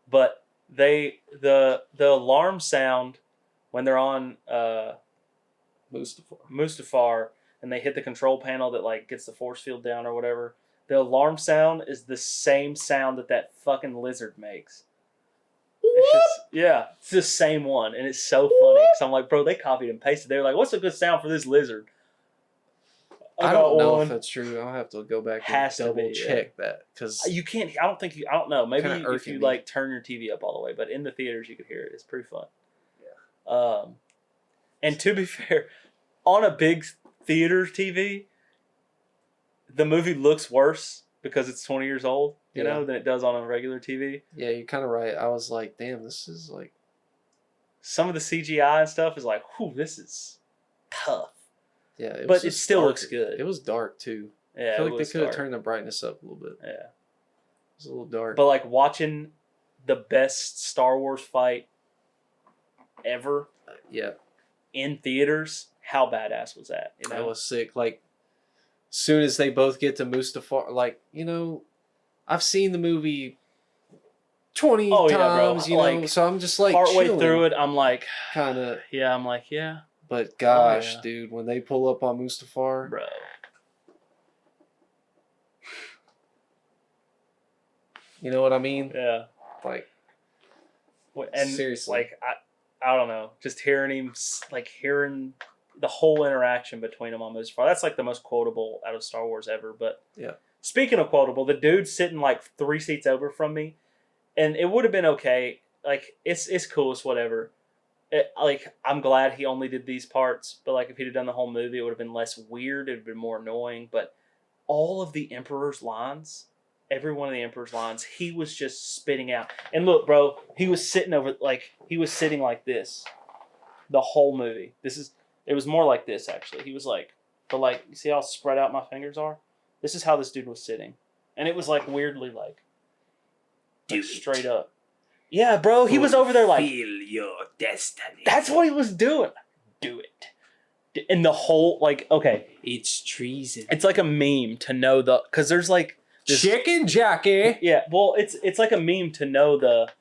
But the alarm sound when they're on Mustafar and they hit the control panel that like gets the force field down or whatever, the alarm sound is the same sound that fucking lizard makes. It's just, yeah, it's the same one, and it's so funny. Because I'm like, bro, they copied and pasted. They were like, what's a good sound for this lizard? I don't know if that's true. I'll have to go back and double check that, because you can't. I don't know. Maybe if you like turn your TV up all the way, but in the theaters you could hear it. It's pretty fun. Yeah. And to be fair, on a big theater TV, the movie looks worse because it's 20 years old, you know, than it does on a regular TV. Yeah, you're kind of right. I was like, damn, this is like... Some of the CGI and stuff is like, whew, this is tough. Yeah, but it still looks good. It was dark, too. Yeah, I feel like they could have turned the brightness up a little bit. Yeah. It was a little dark. But like watching the best Star Wars fight ever in theaters, how badass was that? You know? That was sick. Like, as soon as they both get to Mustafar, like, you know, I've seen the movie 20 times, you know, so I'm just like partway through it, I'm like, kind of. Yeah, I'm like, yeah. But gosh, dude, when they pull up on Mustafar, bro. You know what I mean? Yeah. Like, and seriously, like I don't know, just hearing him, like hearing the whole interaction between him on Mustafar. That's like the most quotable out of Star Wars ever. But yeah. Speaking of quotable, the dude sitting like 3 seats over from me, and it would have been okay. Like it's cool, it's whatever. Like I'm glad he only did these parts, but like if he'd have done the whole movie, it would have been less weird. It'd been more annoying. But all of the Emperor's lines, every one of the Emperor's lines, he was just spitting out. And look, bro, he was sitting like this, the whole movie. It was more like this actually. He was like, but like, you see how spread out my fingers are? This is how this dude was sitting, and it was like weirdly like straight up. Yeah, bro, he was over there like, feel your destiny. That's what he was doing. Do it. And the whole, like, okay. It's treason. It's like a meme to know because there's like... Chicken Jackie. Yeah, well, it's like a meme to know the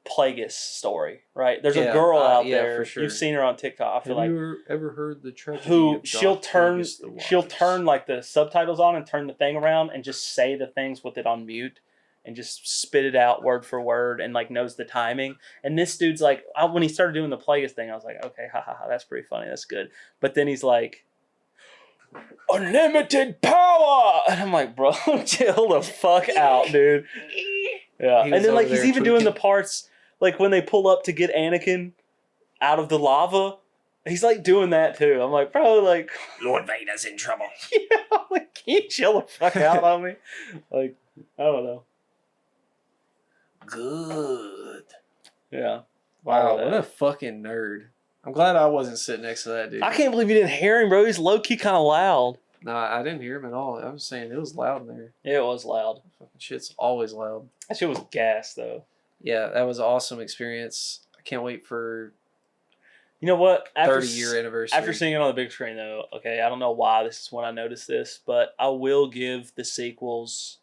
Plagueis story, right? There's a girl out there. For sure. You've seen her on TikTok. I feel Have you ever heard the tragedy who she'll turn like the subtitles on and turn the thing around and just say the things with it on mute. And just spit it out word for word and like knows the timing. And this dude's like, when he started doing the Plagueis thing, I was like, okay, that's pretty funny. That's good. But then he's like, unlimited power. And I'm like, bro, chill the fuck out, dude. Yeah. And then like he's even doing the parts like when they pull up to get Anakin out of the lava He's like doing that too. I'm like, bro, like Lord Vader's in trouble. yeah, I'm like, can you chill the fuck out on me? Like, I don't know. Good. Yeah. Wow, what a fucking nerd. I'm glad I wasn't sitting next to that dude. I can't believe you didn't hear him, bro. He's low key kind of loud. Nah, I didn't hear him at all. I was saying it was loud in there. Yeah, it was loud. Fucking shit's always loud. That shit was gas though. Yeah, that was an awesome experience. I can't wait for You know what? 30-year anniversary. After seeing it on the big screen though, okay, I don't know why this is when I noticed this, but I will give the sequels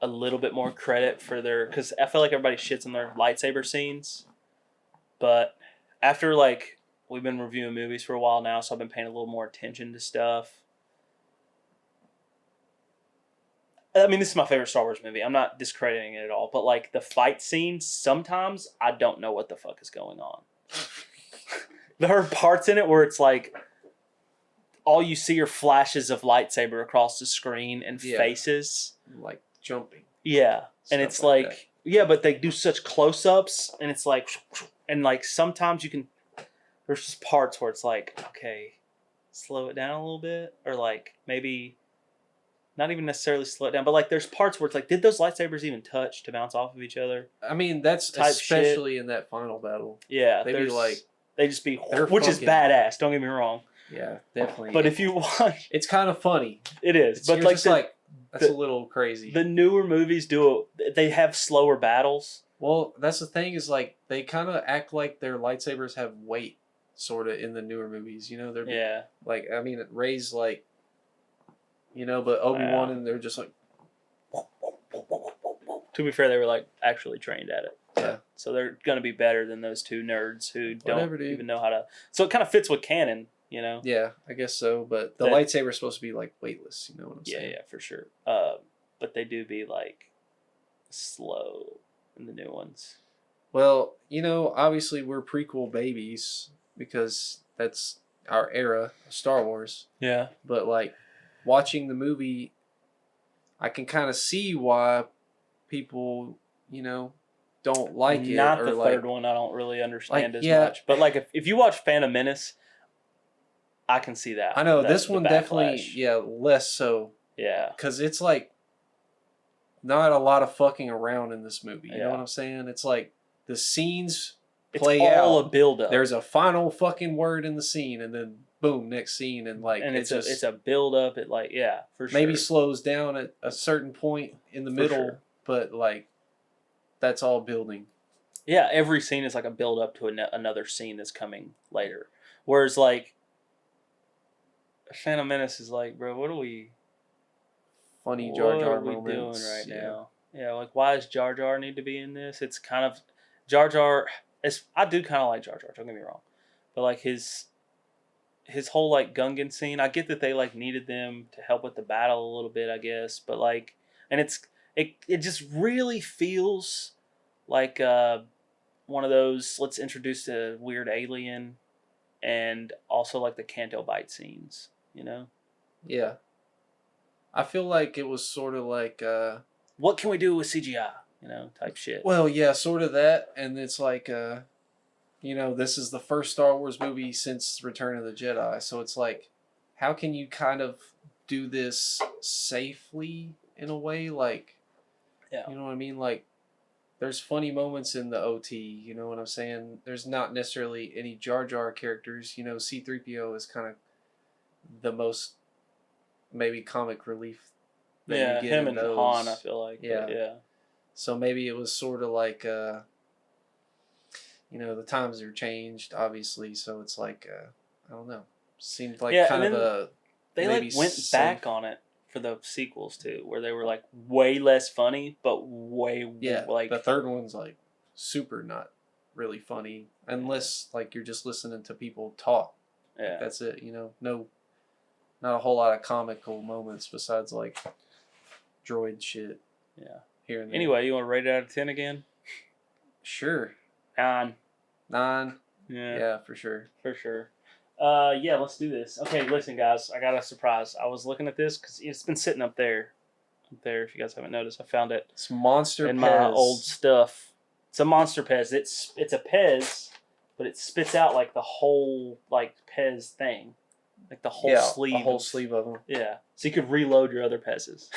a little bit more credit for their, because I feel like everybody shits on their lightsaber scenes, but after like we've been reviewing movies for a while now, so I've been paying a little more attention to stuff. I mean, this is my favorite Star Wars movie. I'm not discrediting it at all, but like the fight scenes, sometimes I don't know what the fuck is going on. There are parts in it where it's like all you see are flashes of lightsaber across the screen and faces. Like jumping. Yeah. And it's like yeah, but they do such close-ups and it's like, and like sometimes you can, there's just parts where it's like, okay, slow it down a little bit, or like maybe not even necessarily slow it down, but like there's parts where it's like, did those lightsabers even touch to bounce off of each other? I mean, that's especially in that final battle. Yeah, they'd be like, they just be, which is badass. Don't get me wrong. Yeah, definitely. But if you watch, it's kind of funny. It is, but like that's a little crazy. The newer movies they have slower battles. Well, that's the thing is like they kind of act like their lightsabers have weight, sort of in the newer movies. You know, they're like, I mean, Rey's like, you know, but Obi-Wan and they're just like. To be fair, they were like actually trained at it. Yeah. So they're gonna be better than those two nerds who don't even know how to. So it kind of fits with canon, you know. Yeah, I guess so. But the lightsaber is supposed to be like weightless. You know what I'm saying? Yeah, for sure. But they do be like slow in the new ones. Well, you know, obviously we're prequel babies because that's our era of Star Wars. Yeah. But like watching the movie, I can kind of see why people, you know, don't like it. Not the third one. I don't really understand as yeah. much. But like if you watch Phantom Menace, I can see that. I know this one definitely, less so. Yeah. Because it's like not a lot of fucking around in this movie. You know what I'm saying? It's like the scenes play out. It's all a build up. There's a final fucking word in the scene, and then boom, next scene, and like it's a build up. It like for sure. Maybe slows down at a certain point in the middle, but like that's all building. Yeah, every scene is like a build up to another scene that's coming later. Whereas like Phantom Menace is like, bro, what are we? Funny Jar Jar moments. What are we doing right now? Yeah, like why does Jar Jar need to be in this? It's kind of Jar Jar. I do kind of like Jar Jar. Don't get me wrong, but like his whole like Gungan scene, I get that they like needed them to help with the battle a little bit, I guess. But like, and it just really feels like one of those. Let's introduce a weird alien, and also like the Canto Bight scenes. You know? Yeah. I feel like it was sort of like what can we do with CGI? You know, type shit. Well, yeah, sort of that, and it's like you know, this is the first Star Wars movie since Return of the Jedi, so it's like, how can you kind of do this safely in a way? Like, you know what I mean? Like, there's funny moments in the OT, you know what I'm saying? There's not necessarily any Jar Jar characters. You know, C-3PO is kind of the most maybe comic relief that you get him and those. Han, I feel like. Yeah. So maybe it was sort of like, you know, the times are changed, obviously. So it's like, I don't know. Seemed like kind of a. They like went back on it for the sequels too, where they were like way less funny, but way like the third one's like super not really funny unless like you're just listening to people talk. Yeah, like, that's it. You know, not a whole lot of comical moments besides like droid shit. Yeah. Here and there. Anyway, you want to rate it out of 10 again? Sure. 9. Yeah, for sure. Yeah, let's do this. Okay, listen, guys. I got a surprise. I was looking at this because it's been sitting up there. If you guys haven't noticed, I found it. It's Monster in Pez. My old stuff. It's a Monster Pez. It's a Pez but it spits out like the whole like Pez thing, like the whole sleeve. A whole sleeve of them. Yeah, so you could reload your other Pez's.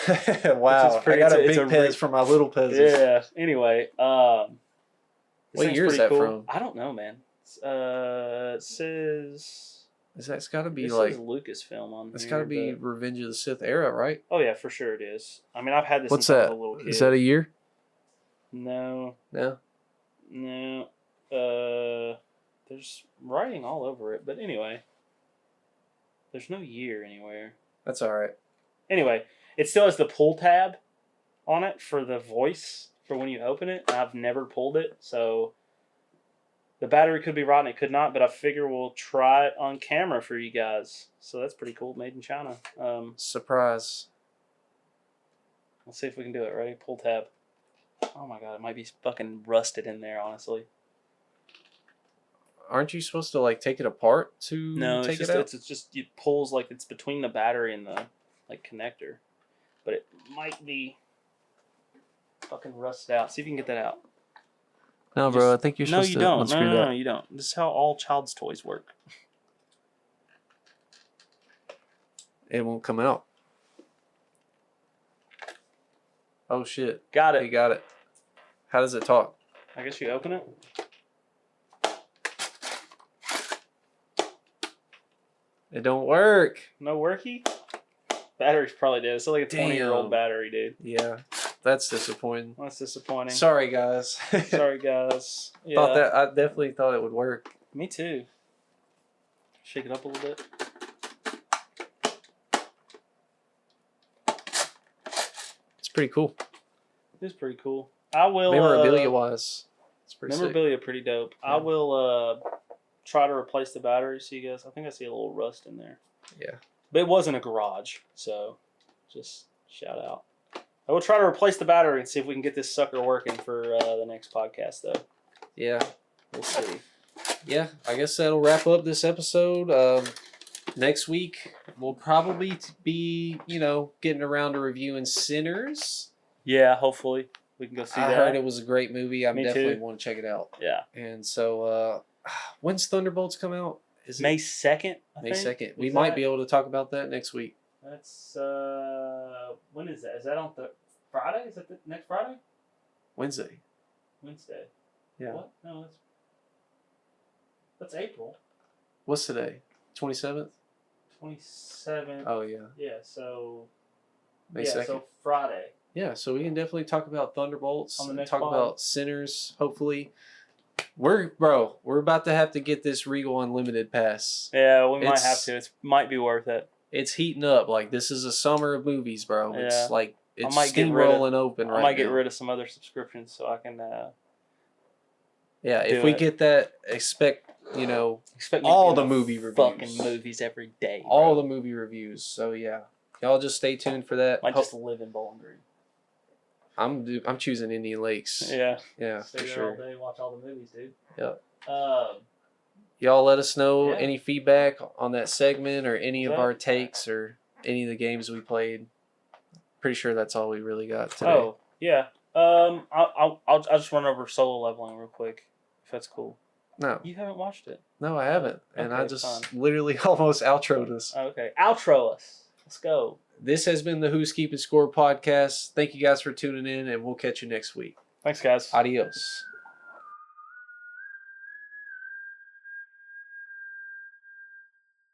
Wow, I got a big Pez for my little Pez's. Yeah. Anyway, what year is that from? I don't know, man. It says. It's got to be this like is Lucasfilm on. It's got to be Revenge of the Sith era, right? Oh yeah, for sure it is. I mean, I've had this. What's since that? I was a little kid. Is that a year? No. No. There's writing all over it, but anyway, there's no year anywhere. That's all right. Anyway, it still has the pull tab on it for the voice for when you open it. I've never pulled it, so the battery could be rotten. It could not, but I figure we'll try it on camera for you guys. So that's pretty cool. Made in China. Surprise. Let's see if we can do it. Ready? Pull tab. Oh my god, it might be fucking rusted in there, honestly. Aren't you supposed to like take it apart to take it out? It's just it pulls like it's between the battery and the like connector, but it might be fucking rusted out. See if you can get that out. No, bro. I think you're supposed to. No, you don't. This is how all child's toys work. It won't come out. Oh shit! Got it. You got it. How does it talk? I guess you open it. It don't work. No worky? Battery's probably dead. It's like a 20-year-old battery, dude. Yeah, that's disappointing. That's disappointing. Sorry, guys. Sorry, guys. Yeah. I definitely thought it would work. Me too. Shake it up a little bit. It's pretty cool. It is pretty cool. I will. Memorabilia-wise, it's pretty memorabilia sick. Pretty dope. Yeah. I will try to replace the battery. So you guys, I think I see a little rust in there. Yeah. But it was in a garage, so just shout out. I will try to replace the battery and see if we can get this sucker working for the next podcast, though. Yeah. We'll see. Yeah, I guess that'll wrap up this episode. Next week, we'll probably be, getting around to reviewing Sinners. Yeah, hopefully we can go see that. I heard it was a great movie. I definitely too. want to check it out. Yeah. And so, when's Thunderbolts come out? Is it May 2nd? May 2nd. We might be able to talk about that next week. That's when is that? Is that on the Friday? Is that the next Friday? Wednesday. Yeah. What? No, that's April. What's today? 27th? 27th. Oh yeah. Yeah, so May 2nd. So Friday. Yeah, so we can definitely talk about Thunderbolts on the and next talk pod. about Sinners, hopefully. We're about to have to get this Regal Unlimited pass. Yeah, we might have to. It might be worth it. It's heating up. Like, this is a summer of movies, bro. Yeah. It's like it's steamrolling open right now. I might get rid of some other subscriptions so I can yeah, if we get that, expect all the movie reviews. Fucking movies every day. Bro. All the movie reviews. So yeah. Y'all just stay tuned for that. Might just live in Bowling Green. I'm choosing Indian Lakes. Yeah. Yeah, stay for there sure. all day, watch all the movies, dude. Yep. Y'all let us know any feedback on that segment or any of our takes or any of the games we played. Pretty sure that's all we really got today. Oh, yeah. I'll just run over Solo Leveling real quick, if that's cool. No. You haven't watched it? No, I haven't. And okay, I just literally almost outroed us. Okay. Outro us. Let's go. This has been the Who's Keeping Score podcast. Thank you guys for tuning in, and we'll catch you next week. Thanks, guys. Adios.